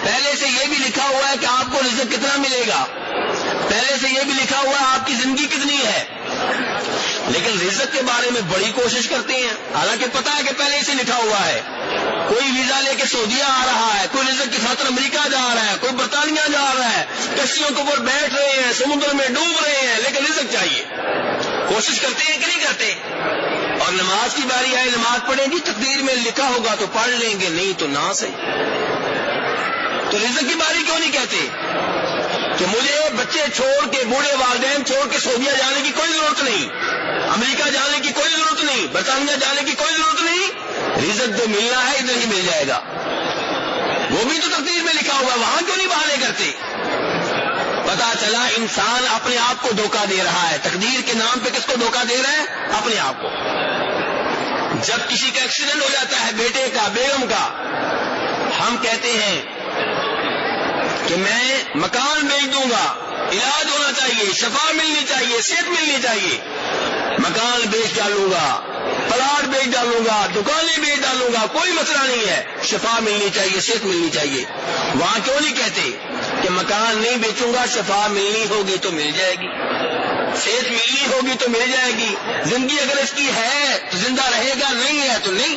پہلے سے یہ بھی لکھا ہوا ہے کہ آپ کو رزق کتنا ملے گا، پہلے سے یہ بھی لکھا ہوا ہے آپ کی زندگی کتنی ہے، لیکن رزق کے بارے میں بڑی کوشش کرتے ہیں، حالانکہ پتا ہے کہ پہلے اسے لکھا ہوا ہے. کوئی ویزا لے کے سعودیہ آ رہا ہے، کوئی رزق کی خاطر امریکہ جا رہا ہے، کوئی برطانیہ جا رہا ہے، کشتیوں کے اوپر بیٹھ رہے ہیں، سمندر میں ڈوب رہے ہیں، لیکن رزق چاہیے. کوشش کرتے ہیں کہ نہیں کرتے؟ اور نماز کی باری آئے نماز پڑھیں گی، تقدیر میں لکھا ہوگا تو پڑھ لیں گے، نہیں تو نہ صحیح. تو رزق کی باری کیوں نہیں کہتے کہ مجھے بچے چھوڑ کے، بوڑھے والدین چھوڑ کے سعودیہ جانے کی کوئی ضرورت نہیں، امریکہ جانے کی کوئی ضرورت نہیں، برطانیہ جانے کی کوئی ضرورت نہیں، رزق جو ملنا ہے ادھر ہی مل جائے گا. وہ بھی تو تقدیر میں لکھا ہوا، وہاں کیوں نہیں بہانے کرتے؟ پتا چلا انسان اپنے آپ کو دھوکہ دے رہا ہے. تقدیر کے نام پہ کس کو دھوکہ دے رہا ہے؟ اپنے آپ کو. جب کسی کا ایکسیڈنٹ ہو جاتا ہے، بیٹے کا، بیگم کا، ہم کہتے ہیں کہ میں مکان بیچ دوں گا، علاج ہونا چاہیے، شفا ملنی چاہیے، صحت ملنی چاہیے، مکان بیچ ڈالوں گا، پلاٹ بیچ ڈالوں گا، دکانیں بیچ ڈالوں گا، کوئی مسئلہ نہیں ہے، شفا ملنی چاہیے، صحت ملنی چاہیے. وہاں کیوں نہیں کہتے کہ مکان نہیں بیچوں گا، شفا ملنی ہوگی تو مل جائے گی، صحت ملنی ہوگی تو مل جائے گی، زندگی اگر اس کی ہے تو زندہ رہے گا، نہیں ہے تو نہیں.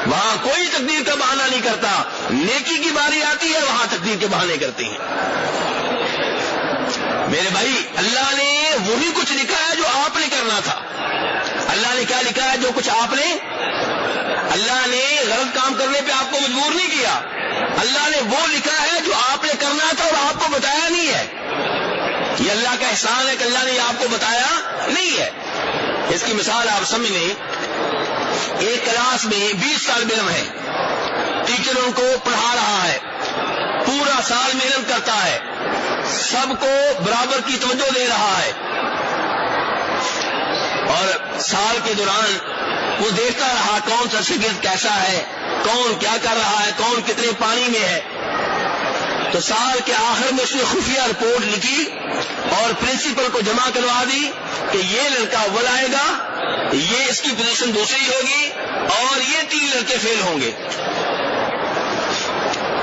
وہاں کوئی تقدیر کا بہانہ نہیں کرتا. نیکی کی باری آتی ہے، وہاں تقدیر کے بہانے کرتے ہیں. میرے بھائی، اللہ نے وہی کچھ لکھا ہے جو آپ نے کرنا تھا. اللہ نے کیا لکھا ہے؟ جو کچھ آپ نے، اللہ نے غلط کام کرنے پہ آپ کو مجبور نہیں کیا. اللہ نے وہ لکھا ہے جو آپ نے کرنا تھا اور آپ کو بتایا نہیں ہے. یہ اللہ کا احسان ہے کہ اللہ نے آپ کو بتایا نہیں ہے. اس کی مثال آپ سمجھ لیں. ایک کلاس میں 20 طالب علم ہے، ٹیچروں کو پڑھا رہا ہے، پورا سال محنت کرتا ہے، سب کو برابر کی توجہ دے رہا ہے، اور سال کے دوران وہ دیکھتا رہا کون سا شاگرد کیسا ہے، کون کیا کر رہا ہے، کون کتنے پانی میں ہے. تو سال کے آخر میں اس نے خفیہ رپورٹ لکھی اور پرنسپل کو جمع کروا دی کہ یہ لڑکا اول آئے گا، یہ اس کی پوزیشن دوسری ہوگی، اور یہ 3 لڑکے فیل ہوں گے.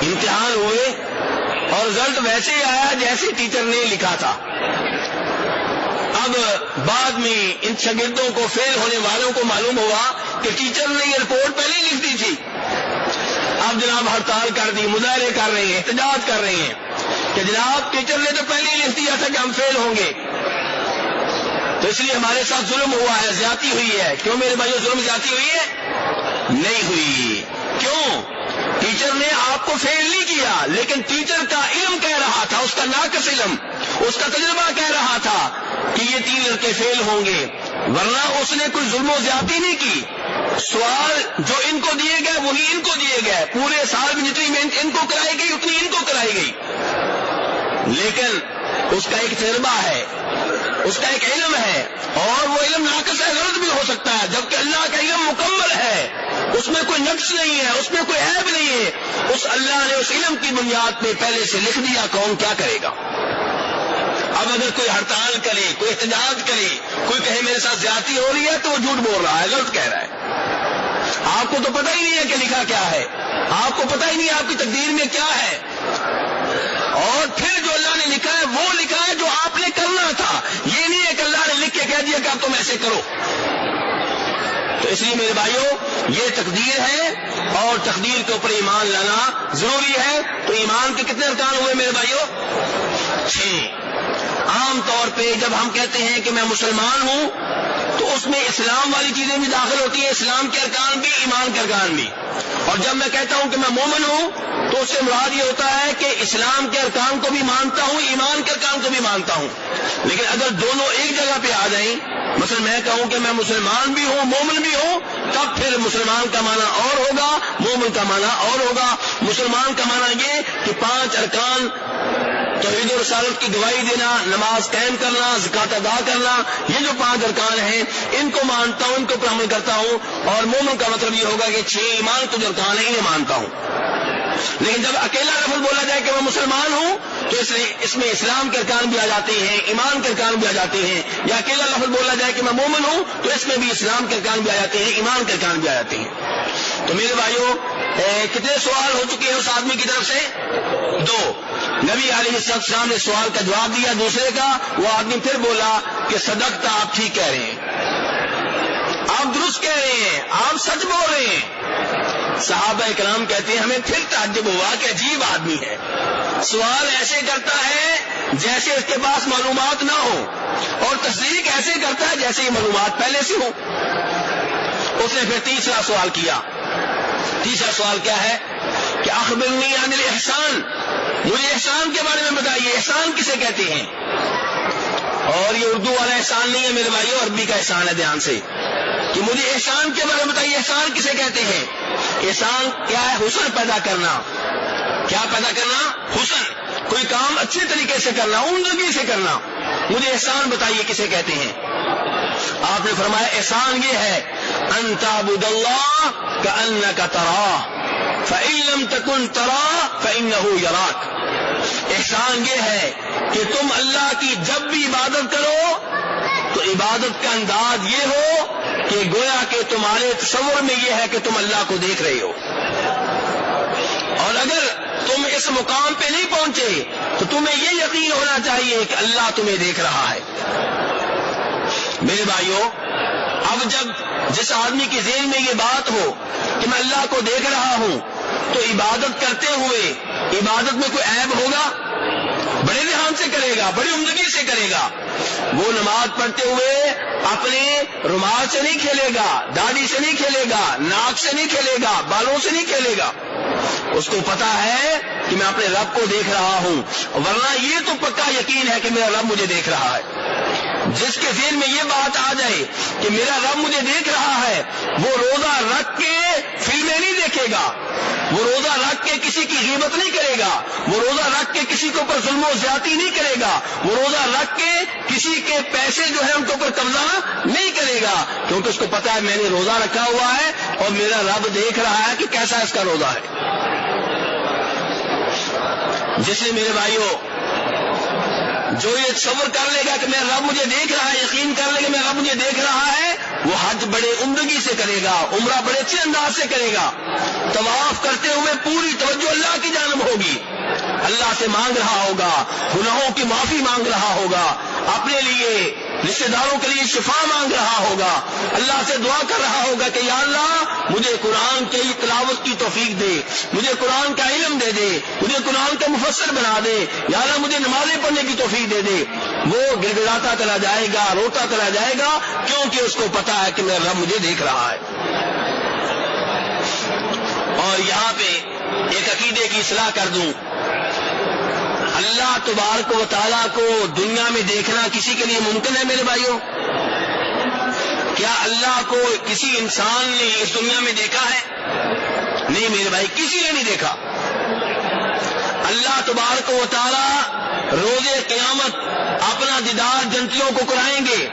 امتحان ہوئے اور رزلٹ ویسے ہی آیا جیسے ٹیچر نے لکھا تھا. اب بعد میں ان شاگردوں کو، فیل ہونے والوں کو معلوم ہوا کہ ٹیچر نے یہ رپورٹ پہلے ہی لکھ دی تھی. اب جناب ہڑتال کر دی، مظاہرے کر رہے ہیں، احتجاج کر رہے ہیں کہ جناب ٹیچر نے تو پہلے ہی لکھ دیا تھا کہ ہم فیل ہوں گے، تو اس لیے ہمارے ساتھ ظلم ہوا ہے، زیادتی ہوئی ہے. کیوں میرے بھائیو ظلم زیادتی ہوئی ہے؟ نہیں ہوئی. کیوں؟ ٹیچر نے آپ کو فیل نہیں کیا، لیکن ٹیچر کا علم کہہ رہا تھا، اس کا ناقص علم، اس کا تجربہ کہہ رہا تھا کہ یہ 3 لڑکے فیل ہوں گے، ورنہ اس نے کوئی ظلم و زیادتی نہیں کی. سوال جو ان کو دیے گئے وہی ان کو دیے گئے، پورے سال میں جتنی محنت ان کو کرائی گئی اتنی ان کو کرائی گئی. لیکن اس کا ایک تجربہ ہے، اس کا ایک علم ہے، اور وہ علم ناقص ہے، غلط بھی ہو سکتا ہے، جبکہ اللہ کا علم مکمل ہے، اس میں کوئی نقص نہیں ہے، اس میں کوئی عیب نہیں ہے. اس اللہ نے اس علم کی بنیاد پہ پہلے سے لکھ دیا کون کیا کرے گا. اب اگر کوئی ہڑتال کرے، کوئی احتجاج کرے، کوئی کہے میرے ساتھ زیادتی ہو رہی ہے، تو وہ جھوٹ بول رہا ہے، غلط کہہ رہا ہے. آپ کو تو پتہ ہی نہیں ہے کہ لکھا کیا ہے، آپ کو پتہ ہی نہیں آپ کی تقدیر میں کیا ہے. اور پھر جو اللہ نے لکھا ہے وہ لکھا ہے جو آپ نے کرنا تھا. یہ نہیں ہے کہ اللہ نے لکھ کے کہہ دیا کہ اب تم ایسے کرو. تو اس لیے میرے بھائیوں، یہ تقدیر ہے اور تقدیر کے اوپر ایمان لانا ضروری ہے. تو ایمان کے کتنے ارکان ہوئے میرے بھائیوں؟ 6. عام طور پہ جب ہم کہتے ہیں کہ میں مسلمان ہوں تو اس میں اسلام والی چیزیں بھی داخل ہوتی ہیں، اسلام کے ارکان بھی، ایمان کے ارکان بھی. اور جب میں کہتا ہوں کہ میں مومن ہوں تو اس سے مراد یہ ہوتا ہے کہ اسلام کے ارکان کو بھی مانتا ہوں، ایمان کے ارکان کو بھی مانتا ہوں. لیکن اگر دونوں ایک جگہ پہ آ جائیں، مثلا میں کہوں کہ میں مسلمان بھی ہوں، مومن بھی ہوں، تب پھر مسلمان کا معنی اور ہوگا، مومن کا معنی اور ہوگا. مسلمان کا معنی یہ کہ 5 ارکان، توحید و رسالت کی گواہی دینا، نماز قائم کرنا، زکات ادا کرنا، یہ جو 5 ارکان ہیں ان کو مانتا ہوں، ان کو پر عمل کرتا ہوں. اور مومن کا مطلب یہ ہوگا کہ 6 ایمان کے جو ارکان ہیں انہیں مانتا ہوں. لیکن جب اکیلا لفظ بولا جائے کہ میں مسلمان ہوں تو اس میں اسلام کے ارکان بھی آ جاتے ہیں، ایمان کے ارکان بھی آ جاتے ہیں. یا اکیلا لفظ بولا جائے کہ میں مومن ہوں تو اس میں بھی اسلام کے ارکان بھی آ جاتے ہیں، ایمان کے ارکان بھی آ جاتے ہیں. تو میرے بھائیوں، کتنے سوال ہو چکے ہیں اس آدمی کی طرف سے؟ 2. نبی علیہ السلام نے سوال کا جواب دیا. دوسرے کا وہ آدمی پھر بولا کہ صدقت، آپ ٹھیک کہہ رہے ہیں، آپ درست کہہ رہے ہیں، آپ سچ بول رہے ہیں۔ صحابہ کرام کہتے ہیں ہمیں پھر تعجب ہوا کہ عجیب آدمی ہے، سوال ایسے کرتا ہے جیسے اس کے پاس معلومات نہ ہو، اور تصدیق ایسے کرتا ہے جیسے یہ معلومات پہلے سے ہو۔ اس نے پھر تیسرا سوال کیا۔ تیسرا سوال کیا ہے کہ اخبرنی عن الاحسان، مجھے احسان کے بارے میں بتائیے، احسان کسے کہتے ہیں؟ اور یہ اردو والا احسان نہیں ہے میرے بھائیو، عربی کا احسان ہے، دھیان سے، کہ مجھے احسان کے بارے میں بتائیے، احسان کسے کہتے ہیں؟ احسان کیا ہے؟ حسن پیدا کرنا۔ کیا پیدا کرنا؟ حسن، کوئی کام اچھے طریقے سے کرنا، عمدگی سے کرنا۔ مجھے احسان بتائیے کسے کہتے ہیں؟ آپ نے فرمایا احسان یہ ہے ان تعبد اللہ کأنک تراہ فإن لم تکن تراہ فإنہ یراک۔ احسان یہ ہے کہ تم اللہ کی جب بھی عبادت کرو تو عبادت کا انداز یہ ہو کہ گویا کہ تمہارے تصور میں یہ ہے کہ تم اللہ کو دیکھ رہے ہو، اور اگر تم اس مقام پہ نہیں پہنچے تو تمہیں یہ یقین ہونا چاہیے کہ اللہ تمہیں دیکھ رہا ہے۔ میرے بھائیوں، اب جب جس آدمی کے ذہن میں یہ بات ہو کہ میں اللہ کو دیکھ رہا ہوں تو عبادت کرتے ہوئے عبادت میں کوئی عیب ہوگا؟ بڑے دھیان سے کرے گا، بڑی عمدگی سے کرے گا۔ وہ نماز پڑھتے ہوئے اپنے رومال سے نہیں کھیلے گا، داڑھی سے نہیں کھیلے گا، ناک سے نہیں کھیلے گا، بالوں سے نہیں کھیلے گا۔ اس کو پتا ہے کہ میں اپنے رب کو دیکھ رہا ہوں، ورنہ یہ تو پکا یقین ہے کہ میرا رب مجھے دیکھ رہا ہے۔ جس کے ذہن میں یہ بات آ جائے کہ میرا رب مجھے دیکھ رہا ہے، وہ روزہ رکھ کے فلمیں نہیں دیکھے گا، وہ روزہ رکھ کے کسی کی غیبت نہیں کرے گا، وہ روزہ رکھ کے کسی کے اوپر ظلم و زیادتی نہیں کرے گا، وہ روزہ رکھ کے کسی کے پیسے جو ہے ان کے اوپر قبضہ نہیں کرے گا، کیونکہ اس کو پتا ہے میں نے روزہ رکھا ہوا ہے اور میرا رب دیکھ رہا ہے کہ کیسا اس کا روزہ ہے۔ جس نے میرے بھائیوں جو یہ تصور کر لے گا کہ میرا رب مجھے دیکھ رہا ہے، یقین کر لے گا میرا رب مجھے دیکھ رہا ہے، وہ حج بڑے عمدگی سے کرے گا، عمرہ بڑے اچھے انداز سے کرے گا، طواف کرتے ہوئے پوری توجہ اللہ کی جانب ہوگی، اللہ سے مانگ رہا ہوگا، گناہوں کی معافی مانگ رہا ہوگا، اپنے لیے رشتے داروں کے لیے شفا مانگ رہا ہوگا، اللہ سے دعا کر رہا ہوگا کہ یا اللہ مجھے قرآن کی تلاوت کی توفیق دے، مجھے قرآن کا علم دے دے، مجھے قرآن کا مفسر بنا دے، یا اللہ مجھے نمازیں پڑھنے کی توفیق دے دے۔ وہ گڑگڑاتا چلا جائے گا، روتا چلا جائے گا، کیونکہ اس کو پتا ہے کہ میرا رب مجھے دیکھ رہا ہے۔ اور یہاں پہ ایک عقیدے کی اصلاح کر دوں، اللہ تبارک و تعالیٰ کو دنیا میں دیکھنا کسی کے لیے ممکن ہے میرے بھائیوں؟ کیا اللہ کو کسی انسان نے اس دنیا میں دیکھا ہے؟ نہیں میرے بھائی، کسی نے نہیں دیکھا۔ اللہ تبارک و تعالیٰ روز قیامت اپنا دیدار جنتیوں کو کرائیں گے،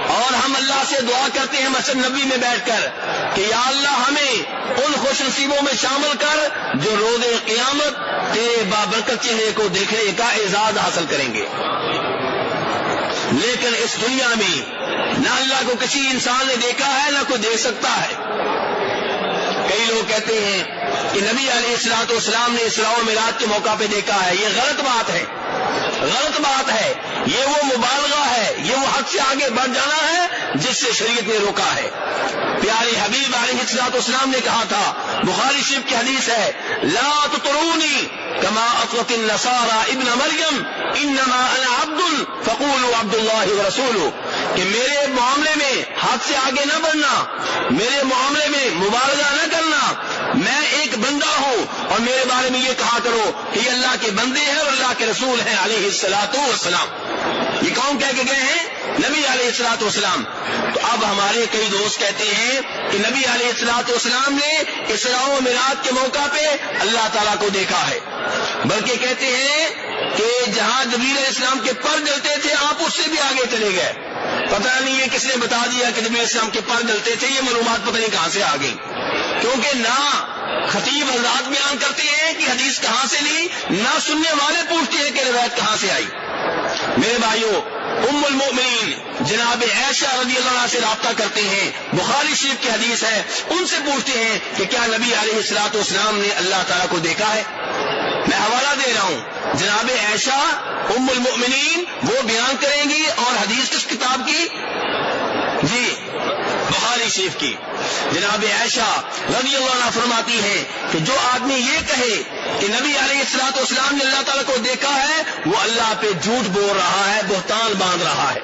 اور ہم اللہ سے دعا کرتے ہیں مسجد نبی میں بیٹھ کر کہ یا اللہ ہمیں ان خوش نصیبوں میں شامل کر جو روز قیامت تیرے بابرکت چہرے کو دیکھنے کا اعزاز حاصل کریں گے۔ لیکن اس دنیا میں نہ اللہ کو کسی انسان نے دیکھا ہے، نہ کوئی دیکھ سکتا ہے۔ کئی لوگ کہتے ہیں کہ نبی علیہ الصلوۃ والسلام نے اسراء و معراج کے موقع پہ دیکھا ہے، یہ غلط بات ہے، غلط بات ہے، یہ وہ مبالغہ ہے، یہ وہ حد سے آگے بڑھ جانا ہے جس سے شریعت نے روکا ہے۔ پیارے حبیب علیہ الصلوۃ والسلام نے کہا تھا، بخاری شریف کی حدیث ہے، لا تطرونی کما اطرت النصارى ابن مریم انما انا عبد فقولوا عبد اللہ ورسولہ، کہ میرے معاملے میں حد سے آگے نہ بڑھنا، میرے معاملے میں مبالغہ نہ کرنا، میں ایک بندہ ہوں، اور میرے بارے میں یہ کہا کرو کہ یہ اللہ کے بندے ہیں اور اللہ کے رسول ہیں علیہ الصلوۃ والسلام۔ یہ کون کہہ کے گئے ہیں؟ نبی علیہ الصلوۃ والسلام۔ تو اب ہمارے کئی دوست کہتے ہیں کہ نبی علیہ الصلوۃ والسلام نے اسراء و معراج کے موقع پہ اللہ تعالیٰ کو دیکھا ہے، بلکہ کہتے ہیں کہ جہاں جبریل علیہ السلام کے پر جلتے تھے آپ اس سے بھی آگے چلے گئے۔ پتہ نہیں یہ کس نے بتا دیا کہ جبریل علیہ السلام کے پر جلتے تھے، یہ معلومات پتہ نہیں کہاں سے آ گئی، کیونکہ نہ خطیب حضرات بیان کرتے ہیں کہ حدیث کہاں سے لی، نہ سننے والے پوچھتے ہیں کہ روایت کہاں سے آئی۔ میرے بھائیوں، ام المؤمنین جناب عائشہ رضی اللہ عنہا سے رابطہ کرتے ہیں، بخاری شریف کی حدیث ہے، ان سے پوچھتے ہیں کہ کیا نبی علیہ الصلوۃ والسلام نے اللہ تعالیٰ کو دیکھا ہے؟ میں حوالہ دے رہا ہوں جناب عائشہ ام المؤمنین وہ بیان کریں گی، اور حدیث کس کتاب کی؟ جی بخاری شریف کی۔ جناب عائشہ رضی اللہ عنہ فرماتی ہے کہ جو آدمی یہ کہے کہ نبی علیہ الصلوۃ والسلام نے اللہ تعالیٰ کو دیکھا ہے، وہ اللہ پہ جھوٹ بول رہا ہے، بہتان باندھ رہا ہے۔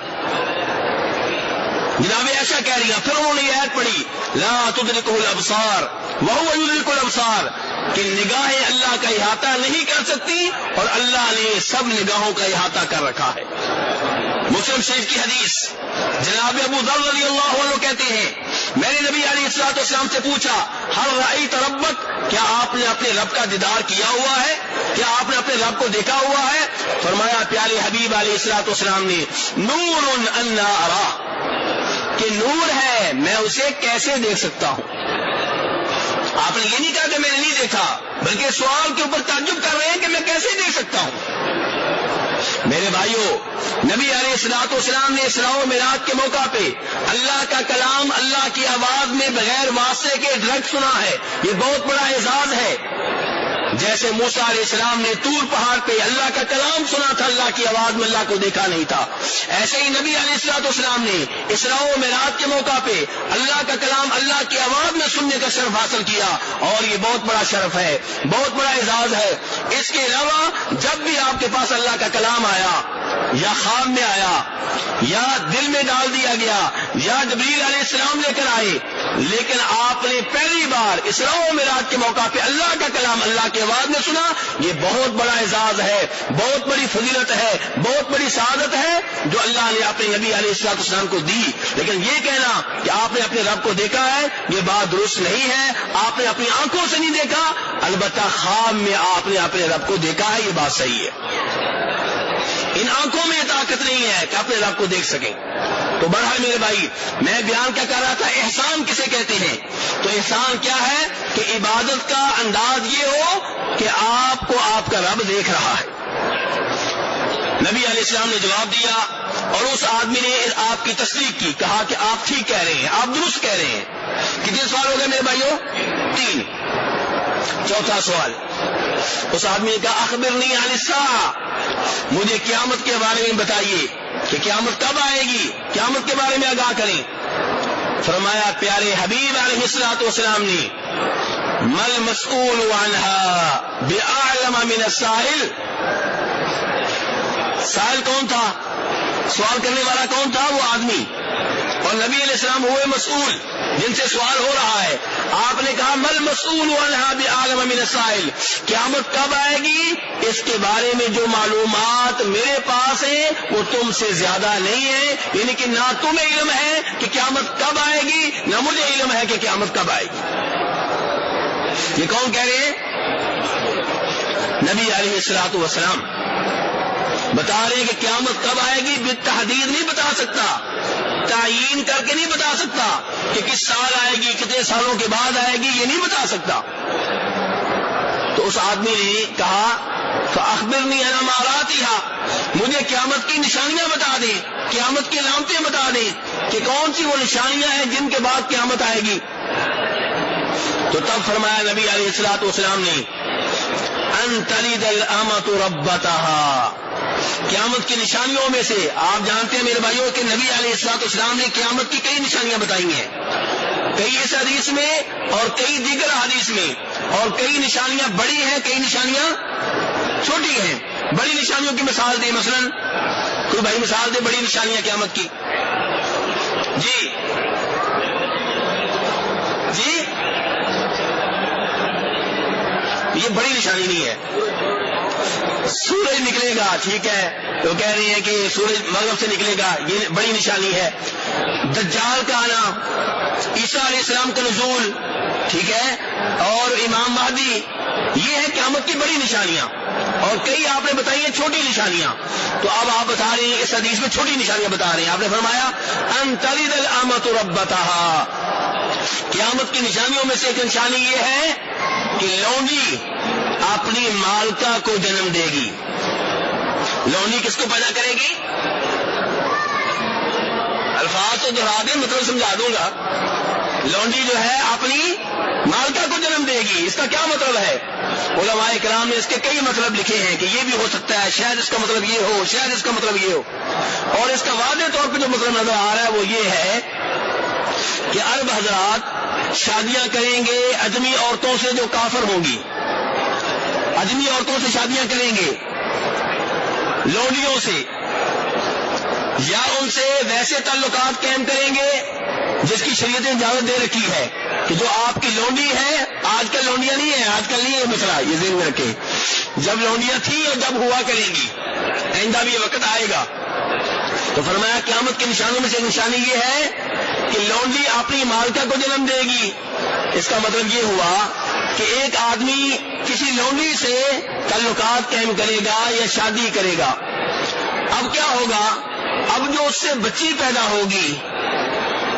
جناب عائشہ کہہ رہی ہیں، پھر انہوں نے یہ آیت پڑھی لا تدرکہ الابصار وہو یدرک الابصار، کہ نگاہیں اللہ کا احاطہ نہیں کر سکتی اور اللہ نے سب نگاہوں کا احاطہ کر رکھا ہے۔ مسلم شریف کی حدیث، جناب ابو ذر رضی اللہ عنہ کہتے ہیں میں نے نبی علیہ الصلوۃ والسلام سے پوچھا ہل رأیت ربک، کیا آپ نے اپنے رب کا دیدار کیا ہوا ہے؟ کیا آپ نے اپنے رب کو دیکھا ہوا ہے؟ فرمایا پیارے حبیب علیہ الصلوۃ والسلام نے نور انا ارا، کہ نور ہے میں اسے کیسے دیکھ سکتا ہوں۔ آپ نے یہ نہیں کہا کہ میں نے نہیں دیکھا، بلکہ سوال کے اوپر تعجب کر رہے ہیں کہ میں کیسے دیکھ سکتا ہوں۔ میرے بھائیوں، نبی علیہ الصلوۃ والسلام نے اسراء و معراج کے موقع پہ اللہ کا کلام اللہ کی آواز میں بغیر واسطے کے ڈائریکٹ سنا ہے، یہ بہت بڑا اعزاز ہے۔ جیسے موسیٰ علیہ السلام نے طور پہاڑ پہ اللہ کا کلام سنا تھا، اللہ کی آواز میں اللہ کو دیکھا نہیں تھا، ایسے ہی نبی علیہ الصلوۃ والسلام نے اسراء و معراج کے موقع پہ اللہ کا کلام اللہ کی آواز میں سننے کا شرف حاصل کیا، اور یہ بہت بڑا شرف ہے، بہت بڑا اعزاز ہے۔ اس کے علاوہ جب بھی آپ کے پاس اللہ کا کلام آیا، یا خواب میں آیا، یا دل میں ڈال دیا گیا، یا جبریل علیہ السلام لے کر آئے، لیکن آپ نے پہلی بار اسراء و معراج کے موقع پہ اللہ کا کلام اللہ کی آواز میں سنا، یہ بہت بڑا اعزاز ہے، بہت بڑی فضیلت ہے، بہت بڑی سعادت ہے جو اللہ نے اپنے نبی علیہ الصلوۃ والسلام کو دی۔ لیکن یہ کہنا کہ آپ نے اپنے رب کو دیکھا ہے، یہ بات درست نہیں ہے۔ آپ نے اپنی آنکھوں سے نہیں دیکھا، البتہ خواب میں آپ نے اپنے رب کو دیکھا ہے، یہ بات صحیح ہے۔ ان آنکھوں میں یہ طاقت نہیں ہے کہ اپنے رب کو دیکھ سکیں۔ تو بہرحال میرے بھائی، میں بیان کیا کر رہا تھا، احسان کسے کہتے ہیں؟ تو احسان کیا ہے کہ عبادت کا انداز یہ ہو کہ آپ کو آپ کا رب دیکھ رہا ہے۔ نبی علیہ السلام نے جواب دیا، اور اس آدمی نے آپ کی تصدیق کی، کہا کہ آپ ٹھیک کہہ رہے ہیں، آپ درست کہہ رہے ہیں۔ کتنے سوال ہو گئے میرے بھائیوں؟ 3۔ چوتھا سوال، اس آدمی نے کہا اخبرنی عن الساعہ، مجھے قیامت کے بارے میں بتائیے کہ قیامت کب آئے گی، قیامت کے بارے میں آگاہ کریں۔ فرمایا پیارے حبیب علیہ الصلوۃ والسلام نے مل مسئول عنہا بأعلم من السائل، سائل کون تھا؟ سوال کرنے والا کون تھا؟ وہ آدمی، اور نبی علیہ السلام ہوئے مسئول جن سے سوال ہو رہا ہے۔ آپ نے کہا مل مسئول عنہا بأعلم من السائل، قیامت کب آئے گی اس کے بارے میں جو معلومات میرے پاس ہیں وہ تم سے زیادہ نہیں ہے، یعنی کہ نہ تمہیں علم ہے کہ قیامت کب آئے گی، نہ مجھے علم ہے کہ قیامت کب آئے گی۔ یہ کون کہہ رہے ہیں؟ نبی علیہ الصلوۃ والسلام بتا رہے ہیں کہ قیامت کب آئے گی، بالتحدید نہیں بتا سکتا، تعیین کر کے نہیں بتا سکتا کہ کس سال آئے گی، کتنے سالوں کے بعد آئے گی، یہ نہیں بتا سکتا۔ تو اس آدمی نے کہا فاخبرنی عن اماراتها، مجھے قیامت کی نشانیاں بتا دیں، قیامت کی علامتیں بتا دیں کہ کون سی وہ نشانیاں ہیں جن کے بعد قیامت آئے گی۔ تو تب فرمایا نبی علیہ الصلوۃ والسلام نے ان تلد الامۃ ربتها، قیامت کی نشانیوں میں سے آپ جانتے ہیں میرے بھائیوں کہ نبی علیہ الصلوۃ والسلام نے قیامت کی کئی نشانیاں بتائی ہیں، کئی اس حدیث میں اور کئی دیگر حدیث میں، اور کئی نشانیاں بڑی ہیں، کئی نشانیاں چھوٹی ہیں۔ بڑی نشانیوں کی مثال دیں، مثلا کوئی بھائی مثال دے بڑی نشانیاں قیامت کی۔ جی جی، یہ بڑی نشانی نہیں ہے۔ سورج نکلے گا، ٹھیک ہے، تو کہہ رہے ہیں کہ سورج مغرب سے نکلے گا، یہ بڑی نشانی ہے۔ دجال کا آنا، عیسیٰ علیہ السلام کا نزول، ٹھیک ہے، اور امام مہدی، یہ ہے قیامت کی بڑی نشانیاں، اور کئی آپ نے بتائی ہیں چھوٹی نشانیاں۔ تو اب آپ بتا رہے ہیں اس حدیث میں چھوٹی نشانیاں بتا رہے ہیں۔ آپ نے فرمایا ان تلد الامۃ ربتها، قیامت کی نشانیوں میں سے ایک نشانی یہ ہے کہ لونڈی اپنی مالکہ کو جنم دے گی۔ لونڈی کس کو پیدا کرے گی؟ الفاظ تو دہرا دیں، مطلب سمجھا دوں گا۔ لونڈی جو ہے اپنی مالکہ کو جنم دے گی. اس کا کیا مطلب ہے؟ علماء کرام نے اس کے کئی مطلب لکھے ہیں کہ یہ بھی ہو سکتا ہے، شاید اس کا مطلب یہ ہو، شاید اس کا مطلب یہ ہو. اور اس کا واضح طور پہ جو مطلب نظر آ رہا ہے وہ یہ ہے کہ عرب حضرات شادیاں کریں گے اجمی عورتوں سے جو کافر ہوں گی، اجمی عورتوں سے شادیاں کریں گے، لونڈیوں سے، یا ان سے ویسے تعلقات قائم کریں گے جس کی شریعت نے اجازت دے رکھی ہے کہ جو آپ کی لونڈی ہے، آج کل لونڈیاں نہیں ہیں، آج کل نہیں ہے مسئلہ، یہ ذہن میں رکھیں. جب لونڈیاں تھیں اور جب ہوا کریں گی، آئندہ بھی یہ وقت آئے گا. تو فرمایا قیامت کے نشانوں میں سے نشانی یہ ہے کہ لونڈی اپنی مالکہ کو جنم دے گی. اس کا مطلب یہ ہوا کہ ایک آدمی کسی لونڈی سے تعلقات قائم کرے گا یا شادی کرے گا. اب کیا ہوگا؟ اب جو اس سے بچی پیدا ہوگی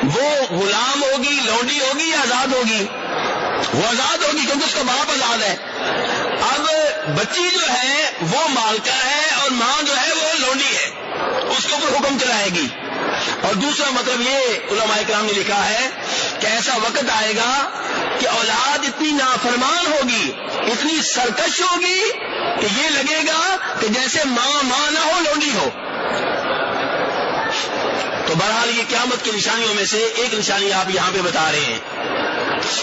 وہ غلام ہوگی، لونڈی ہوگی یا آزاد ہوگی؟ وہ آزاد ہوگی کیونکہ اس کا باپ آزاد ہے. اب بچی جو ہے وہ مالکہ ہے اور ماں جو ہے وہ لونڈی ہے، اس کے اوپر حکم چلائے گی. اور دوسرا مطلب یہ علماء کرام نے لکھا ہے کہ ایسا وقت آئے گا کہ اولاد اتنی نافرمان ہوگی، اتنی سرکش ہوگی کہ یہ لگے گا کہ جیسے ماں نہ ہو، لونڈی ہو. تو بہرحال یہ قیامت کی نشانیوں میں سے ایک نشانی آپ یہاں پہ بتا رہے ہیں.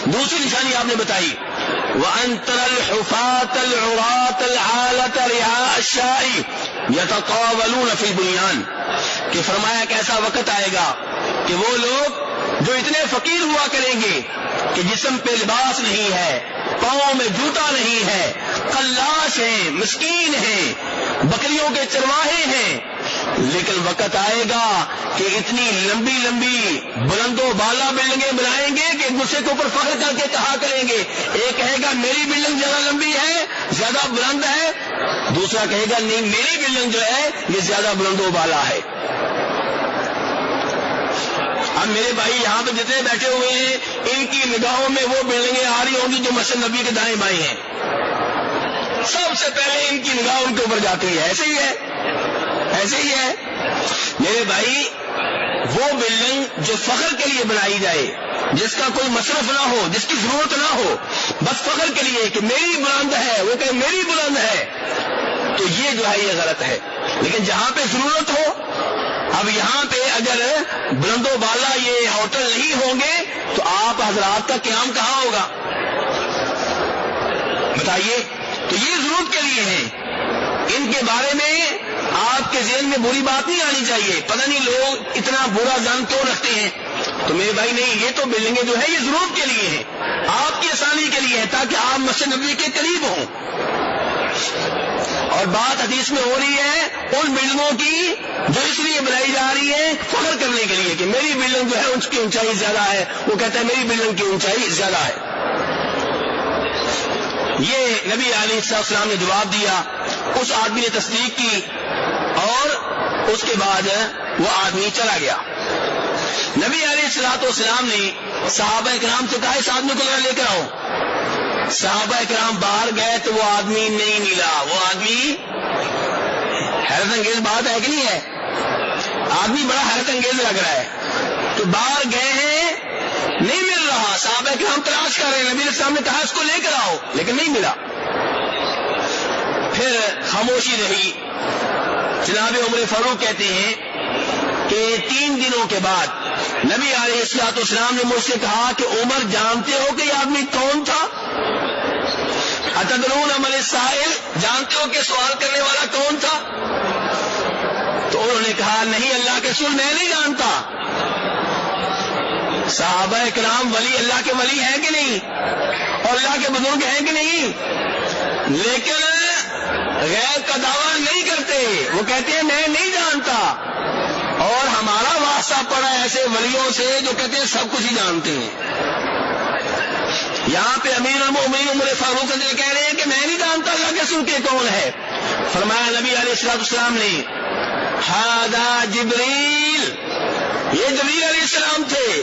دوسری نشانی آپ نے بتائی وَأَن تَرَى الْحُفَاةَ الْعُرَاةَ الْعَالَةَ رِعَاءَ الشَّاءِ يَتَطَاوَلُونَ فِي الْبُنْيَانِ، کہ فرمایا کہ ایسا وقت آئے گا کہ وہ لوگ جو اتنے فقیر ہوا کریں گے کہ جسم پہ لباس نہیں ہے، پاؤں میں جوتا نہیں ہے، قلاش ہیں، مسکین ہیں، بکریوں کے چرواہے ہیں. لیکن وقت آئے گا کہ اتنی لمبی لمبی بلند و بالا بلڈنگیں بنائیں گے کہ ایک دوسرے کے اوپر فخر کر کے کہا کریں گے. ایک کہے گا میری بلڈنگ زیادہ لمبی ہے، زیادہ بلند ہے، دوسرا کہے گا نہیں میری بلڈنگ جو ہے یہ زیادہ بلند و بالا ہے. اب میرے بھائی یہاں پہ جتنے بیٹھے ہوئے ہیں ان کی نگاہوں میں وہ بلڈنگیں آ رہی ہوں گی جو مسجد نبی کے دائیں بائیں ہیں. سب سے پہلے ان کی نگاہ ان کے اوپر جاتی ہے. ایسے ہی ہے، ایسے ہی ہے میرے بھائی. وہ بلڈنگ جو فخر کے لیے بنائی جائے، جس کا کوئی مصرف نہ ہو، جس کی ضرورت نہ ہو، بس فخر کے لیے کہ میری بلند ہے، وہ کہ میری بلند ہے، تو یہ جو ہے یہ غلط ہے. لیکن جہاں پہ ضرورت ہو، اب یہاں پہ اگر بلند و بالا یہ ہوٹل نہیں ہوں گے تو آپ حضرات کا قیام کہاں ہوگا بتائیے؟ تو یہ ضرورت کے لیے ہیں. ان کے بارے میں آپ کے ذہن میں بری بات نہیں آنی چاہیے، پتہ نہیں لوگ اتنا برا ظن کیوں رکھتے ہیں. تو میرے بھائی نہیں، یہ تو بلڈنگیں جو ہے یہ ضرورت کے لیے ہیں، آپ کی آسانی کے لیے ہے، تاکہ آپ مسجد نبوی کے قریب ہوں. اور بات حدیث میں ہو رہی ہے ان بلڈنگوں کی جو اس لیے بنائی جا رہی ہے فخر کرنے کے لیے کہ میری بلڈنگ جو ہے اس کی اونچائی زیادہ ہے، وہ کہتا ہے میری بلڈنگ کی اونچائی زیادہ ہے. یہ نبی علیہ السلام نے جواب دیا. اس آدمی نے تصدیق کی اور اس کے بعد وہ آدمی چلا گیا. نبی علیہ السلام نے صحابہ کرام سے کہا اس آدمی کو لے کر آؤ. صحابہ کرام باہر گئے تو وہ آدمی نہیں ملا. وہ آدمی، حیرت انگیز بات ہے کہ نہیں ہے؟ آدمی بڑا حیرت انگیز لگ رہا ہے کہ باہر گئے ہیں نہیں مل رہا، صحابہ کرام تلاش کر رہے ہیں. نبی علیہ السلام نے کہا اس کو لے کر آؤ، لیکن نہیں ملا. پھر خاموشی رہی. جناب عمر فاروق کہتے ہیں کہ 3 دنوں کے بعد نبی علیہ السلام نے مجھ سے کہا کہ عمر جانتے ہو کہ یہ آدمی کون تھا؟ اتدرون من السائل، جانتے ہو کہ سوال کرنے والا کون تھا؟ تو انہوں نے کہا نہیں اللہ کے رسول میں نہیں جانتا. صحابہ کرام ولی اللہ کے ولی ہیں کہ نہیں، اور اللہ کے بزرگ ہیں کہ نہیں، لیکن غیب کا دعویٰ نہیں کرتے. وہ کہتے ہیں میں نہیں جانتا. اور ہمارا واسطہ پڑا ایسے ولیوں سے جو کہتے ہیں سب کچھ ہی جانتے ہیں. یہاں پہ امیر المومنین عمر فاروق کہہ رہے ہیں کہ میں نہیں جانتا اللہ کے رسول کے کون ہے. فرمایا نبی علیہ السلام نے ھذا جبریل، یہ جبریل علیہ السلام تھے.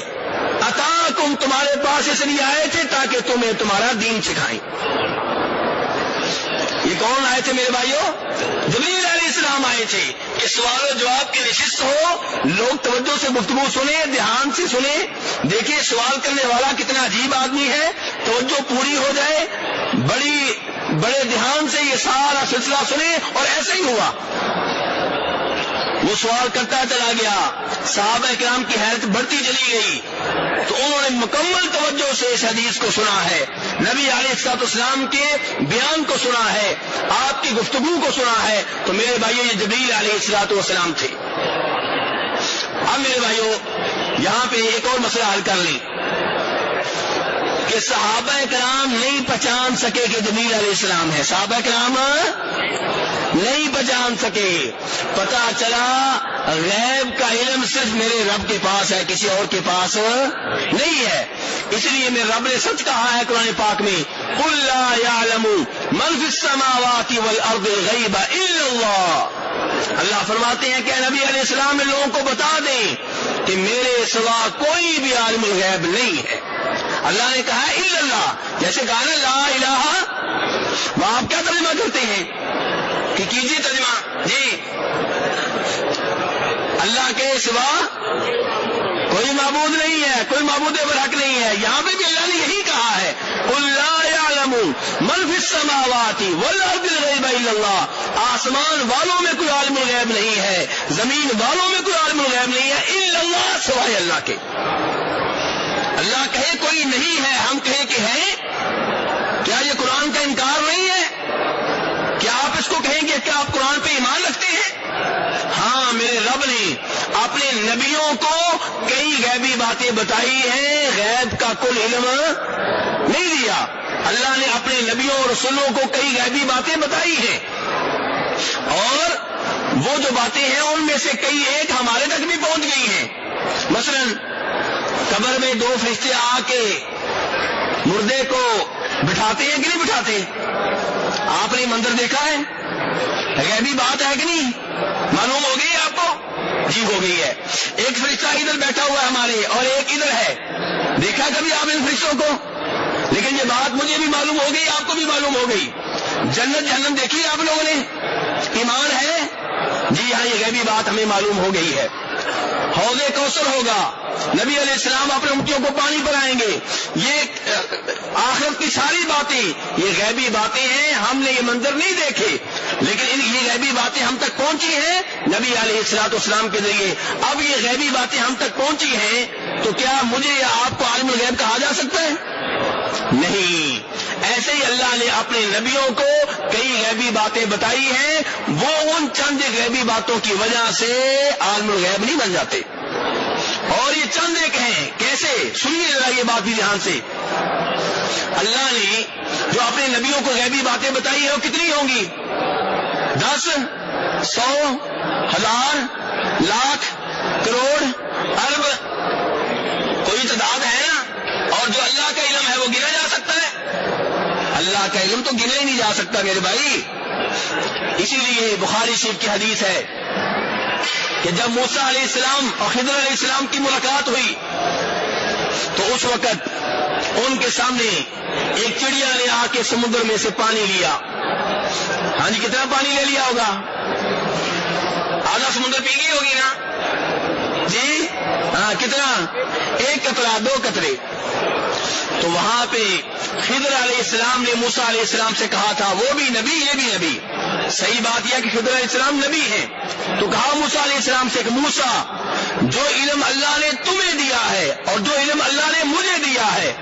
اتاکم، تمہارے پاس اس لیے آئے تھے تاکہ تمہیں تمہارا دین سکھائیں. یہ کون آئے تھے میرے بھائیوں؟ جبریل علیہ السلام آئے تھے کہ سوال و جواب کی نشست ہو، لوگ توجہ سے گفتگو سنیں، دھیان سے سنیں، دیکھیں سوال کرنے والا کتنا عجیب آدمی ہے، توجہ پوری ہو جائے، بڑے دھیان سے یہ سارا سلسلہ سنیں، اور ایسا ہی ہوا۔ وہ سوال کرتا چلا گیا، صحابہ کرام کی حیرت بڑھتی چلی گئی، تو انہوں نے مکمل توجہ سے اس حدیث کو سنا ہے، نبی علیہ الصلوۃ والسلام کے بیان کو سنا ہے، آپ کی گفتگو کو سنا ہے۔ تو میرے بھائیو یہ جبریل علیہ الصلوۃ والسلام تھے۔ اب میرے بھائیو یہاں پہ ایک اور مسئلہ حل کر لیں کہ صحابہ کرام نہیں پہچان سکے کہ جبریل علیہ السلام ہے، صحابہ کرام نہیں پہچان سکے، پتا چلا غیب کا علم صرف میرے رب کے پاس ہے، کسی اور کے پاس نہیں ہے۔ اس لیے میرے رب نے سچ کہا ہے قرآن پاک میں، قُل لَا يَعْلَمُ مَنْ فِي السَّمَاوَاتِ وَالْأَرْضِ الْغَيْبَ إِلَّا اللَّهُ۔ اللہ فرماتے ہیں کہ نبی علیہ السلام نے لوگوں کو بتا دیں کہ میرے سوا کوئی بھی عالم الغیب نہیں ہے۔ اللہ نے کہا الا اللہ، جیسے کہا نا لا الہ، وہاں آپ کیا ترجمہ کرتے ہیں کہ کیجیے ترجمہ جی، اللہ کے سوا کوئی معبود نہیں ہے، کوئی معبود برحق نہیں ہے۔ یہاں پہ بھی اللہ نے یہی کہا ہے، قُل لَا يَعْلَمُ مَنْ فِي السَّمَاوَاتِ وَالْأَرْضِ الْغَيْبَ إِلَّا اللَّهُ۔ آسمان والوں میں کوئی عالم الغیب نہیں ہے، زمین والوں میں کوئی عالم الغیب نہیں ہے، الا اللہ، سوائے اللہ کے۔ اللہ کہے کوئی نہیں ہے، ہم کہیں کہ ہے، کیا یہ قرآن کا انکار نہیں ہے؟ کیا آپ اس کو کہیں گے کہ آپ قرآن پہ ایمان رکھتے ہیں؟ ہاں، میرے رب نے اپنے نبیوں کو کئی غیبی باتیں بتائی ہیں، غیب کا کل علم نہیں دیا۔ اللہ نے اپنے نبیوں اور رسولوں کو کئی غیبی باتیں بتائی ہیں، اور وہ جو باتیں ہیں ان میں سے کئی ایک ہمارے تک بھی پہنچ گئی ہیں۔ مثلا قبر میں دو فرشتے آ کے مردے کو بٹھاتے ہیں کہ نہیں بٹھاتے؟ آپ نے منظر دیکھا ہے؟ غیبی بات ہے کہ نہیں؟ معلوم ہو گئی آپ کو؟ جی ہو گئی ہے۔ ایک فرشتہ ادھر بیٹھا ہوا ہے ہمارے، اور ایک ادھر ہے۔ دیکھا کبھی آپ ان فرشتوں کو؟ لیکن یہ بات مجھے بھی معلوم ہو گئی، آپ کو بھی معلوم ہو گئی۔ جنت جہنم دیکھی آپ لوگوں نے؟ ایمان ہے؟ جی ہاں، یہ غیبی بات ہمیں معلوم ہو گئی ہے۔ حوض کوثر ہوگا، نبی علیہ السلام اپنے امتیوں کو پانی پلائیں گے، یہ آخرت کی ساری باتیں یہ غیبی باتیں ہیں، ہم نے یہ منظر نہیں دیکھے، لیکن یہ غیبی باتیں ہم تک پہنچی ہیں نبی علیہ الصلوۃ والسلام کے ذریعے۔ اب یہ غیبی باتیں ہم تک پہنچی ہیں تو کیا مجھے یا آپ کو عالم الغیب کہا جا سکتا ہے؟ نہیں۔ ایسے ہی اللہ نے اپنے نبیوں کو کئی غیبی باتیں بتائی ہیں، وہ ان چند غیبی باتوں کی وجہ سے عالم الغیب نہیں بن جاتے۔ اور یہ چند ایک ہیں، کیسے؟ سنیے ذرا یہ بات بھی دھیان سے۔ اللہ نے جو اپنے نبیوں کو غیبی باتیں بتائی ہیں وہ کتنی ہوں گی؟ 10، 100، 1000، لاکھ، کروڑ، ارب، کوئی تعداد ہے نا؟ اور جو اللہ کا علم ہے وہ گنا جا سکتا ہے؟ اللہ کا علم تو گنا ہی نہیں جا سکتا میرے بھائی۔ اسی لیے بخاری شریف کی حدیث ہے کہ جب موسیٰ علیہ السلام اور خضر علیہ السلام کی ملاقات ہوئی تو اس وقت ان کے سامنے ایک چڑیا نے آ کے سمندر میں سے پانی لیا۔ ہاں جی، کتنا پانی لے لیا ہوگا؟ آدھا سمندر پی گئی ہوگی نا جی؟ ہاں، کتنا؟ 1 قطرہ، 2 قطرے۔ تو وہاں پہ خضر علیہ السلام نے موسیٰ علیہ السلام سے کہا تھا، وہ بھی نبی یہ بھی نبی۔ صحیح بات یہ کہ خضر علیہ السلام نبی ہیں، تو کہا موسیٰ علیہ السلام سے کہ موسیٰ، جو علم اللہ نے تمہیں دیا ہے اور جو علم اللہ نے مجھے دیا ہے،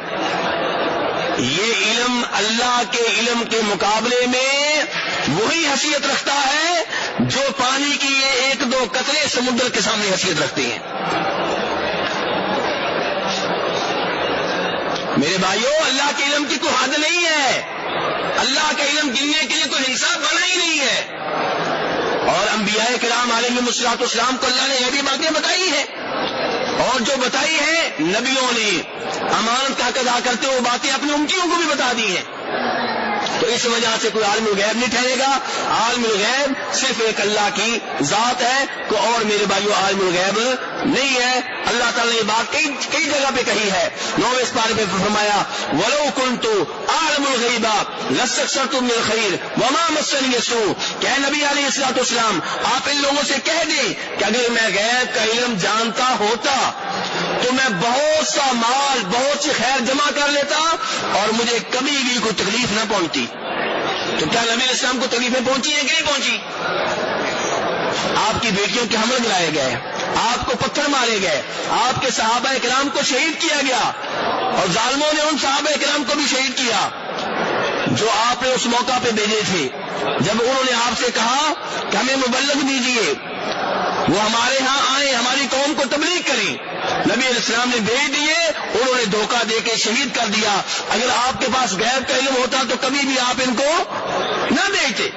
یہ علم اللہ کے علم کے مقابلے میں وہی حیثیت رکھتا ہے جو پانی کی یہ 1-2 قطرے سمندر کے سامنے حیثیت رکھتے ہیں۔ میرے بھائیوں، اللہ کے علم کی کوئی حد نہیں ہے، اللہ کا علم گننے کے لیے کوئی حساب بنا ہی نہیں ہے۔ اور انبیاء کرام علیہم الصلوۃ والسلام کو اللہ نے یہ بھی باتیں بتائی ہیں، اور جو بتائی ہیں نبیوں نے امانت کا حق ادا کرتے ہوئے باتیں اپنے امتیوں کو بھی بتا دی ہیں۔ تو اس وجہ سے کوئی عالم الغیب نہیں ٹھہرے گا. عالم الغیب صرف ایک اللہ کی ذات ہے, کوئی اور میرے بھائیو عالم الغیب نہیں ہے. اللہ تعالیٰ نے یہ بات کئی جگہ پہ کہی ہے. 9ویں پارے پہ فرمایا وَلَوْ كُنْتُ أَعْلَمُ الْغَيْبَ لَاسْتَكْثَرْتُ مِنَ الْخَيْرِ وَمَا مَسَّنِيَ السُّوءُ. کہ اے نبی علیہ الصلوۃ والسلام آپ ان لوگوں سے کہہ دیں کہ اگر میں غیب کا علم جانتا ہوتا تو میں بہت سا مال, بہت سی خیر جمع کر لیتا اور مجھے کبھی بھی کوئی تکلیف نہ پہنچتی. تو کیا نبی علیہ السلام کو تکلیفیں پہنچی ہیں کہ نہیں پہنچی؟ آپ کی بیٹیوں کے حمل گرائے گئے, آپ کو پتھر مارے گئے, آپ کے صحابہ کرام کو شہید کیا گیا, اور ظالموں نے ان صحابہ کرام کو بھی شہید کیا جو آپ نے اس موقع پہ بھیجے تھے. جب انہوں نے آپ سے کہا کہ ہمیں مبلغ دیجیے, وہ ہمارے ہاں آئیں, ہماری قوم کو تبلیغ کریں, نبی علیہ السلام نے بھیج دیے, انہوں نے دھوکہ دے کے شہید کر دیا. اگر آپ کے پاس غیب کا علم ہوتا تو کبھی بھی آپ ان کو نہ بھیجتے.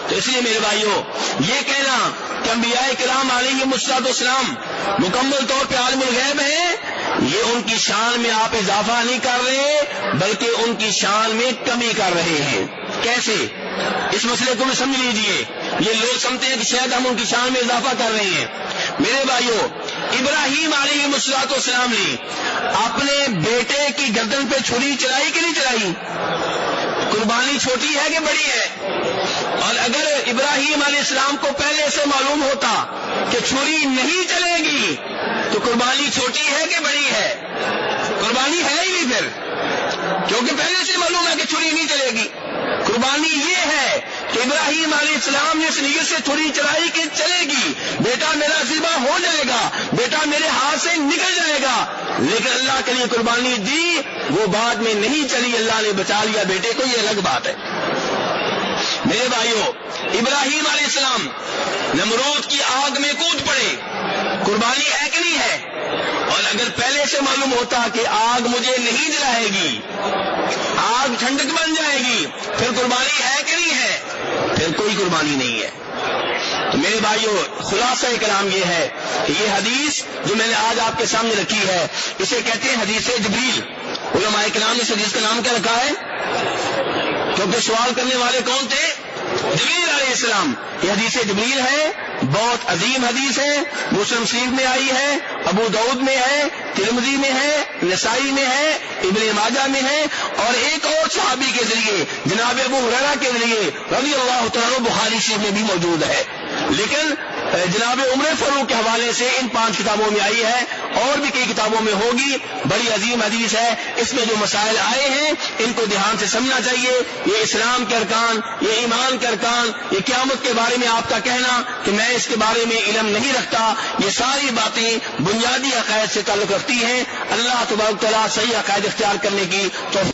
تو اس لیے میرے بھائیوں یہ کہنا کہ انبیاء کرام علیہم الصلوۃ والسلام مکمل طور پہ عالم الغیب ہیں, یہ ان کی شان میں آپ اضافہ نہیں کر رہے بلکہ ان کی شان میں کمی کر رہے ہیں. کیسے؟ اس مسئلے کو بھی سمجھ لیجئے. یہ لوگ سمجھتے ہیں کہ شاید ہم ان کی شان میں اضافہ کر رہے ہیں. میرے بھائیوں ابراہیم علیہ الصلوۃ والسلام نے اپنے بیٹے کی گردن پہ چھری چلائی کہ نہیں چلائی؟ قربانی چھوٹی ہے کہ بڑی ہے؟ اور اگر ابراہیم علیہ السلام کو پہلے سے معلوم ہوتا کہ چھری نہیں چلے گی تو قربانی چھوٹی ہے کہ بڑی ہے؟ قربانی ہے ہی نہیں پھر, کیونکہ پہلے سے معلوم ہے کہ چھری نہیں چلے گی. قربانی یہ ہے کہ ابراہیم علیہ السلام نے اس نیت سے چھری چلائی کہ چلے گی, بیٹا میرا ذبح ہو جائے گا, بیٹا میرے ہاتھ سے نکل جائے گا, لیکن اللہ کے لیے قربانی دی, وہ بعد میں نہیں چلی, اللہ نے بچا لیا بیٹے کو, یہ الگ بات ہے. میرے بھائیوں ابراہیم علیہ السلام نمرود کی آگ میں کود پڑے, قربانی ہے کہ نہیں ہے؟ اور اگر پہلے سے معلوم ہوتا کہ آگ مجھے نہیں جلائے گی, آگ ٹھنڈک بن جائے گی, پھر قربانی ہے کہ نہیں ہے؟ پھر کوئی قربانی نہیں ہے. تو میرے بھائیوں خلاصہ کلام یہ ہے کہ یہ حدیث جو میں نے آج آپ کے سامنے رکھی ہے اسے کہتے ہیں حدیث جبریل. علماء کرام نے اس حدیث کا نام کیا رکھا ہے؟ کیونکہ سوال کرنے والے کون تھے؟ جبریل علیہ السلام. یہ حدیث جبریل ہے, بہت عظیم حدیث ہے, مسلم شریف میں آئی ہے, ابو داؤد میں ہے, ترمذی میں ہے, نسائی میں ہے, ابن ماجہ میں ہے, اور ایک اور صحابی کے ذریعے جناب ابو ہریرہ کے ذریعے رضی اللہ تعالیٰ بخاری شریف میں بھی موجود ہے. لیکن جناب عمر فاروق کے حوالے سے ان 5 کتابوں میں آئی ہے, اور بھی کئی کتابوں میں ہوگی. بڑی عظیم حدیث ہے, اس میں جو مسائل آئے ہیں ان کو دھیان سے سمجھنا چاہیے. یہ اسلام کے ارکان, یہ ایمان کے ارکان, یہ قیامت کے بارے میں آپ کا کہنا کہ میں اس کے بارے میں علم نہیں رکھتا, یہ ساری باتیں بنیادی عقائد سے تعلق رکھتی ہیں. اللہ تبارک و تعالیٰ صحیح عقائد اختیار کرنے کی توفیق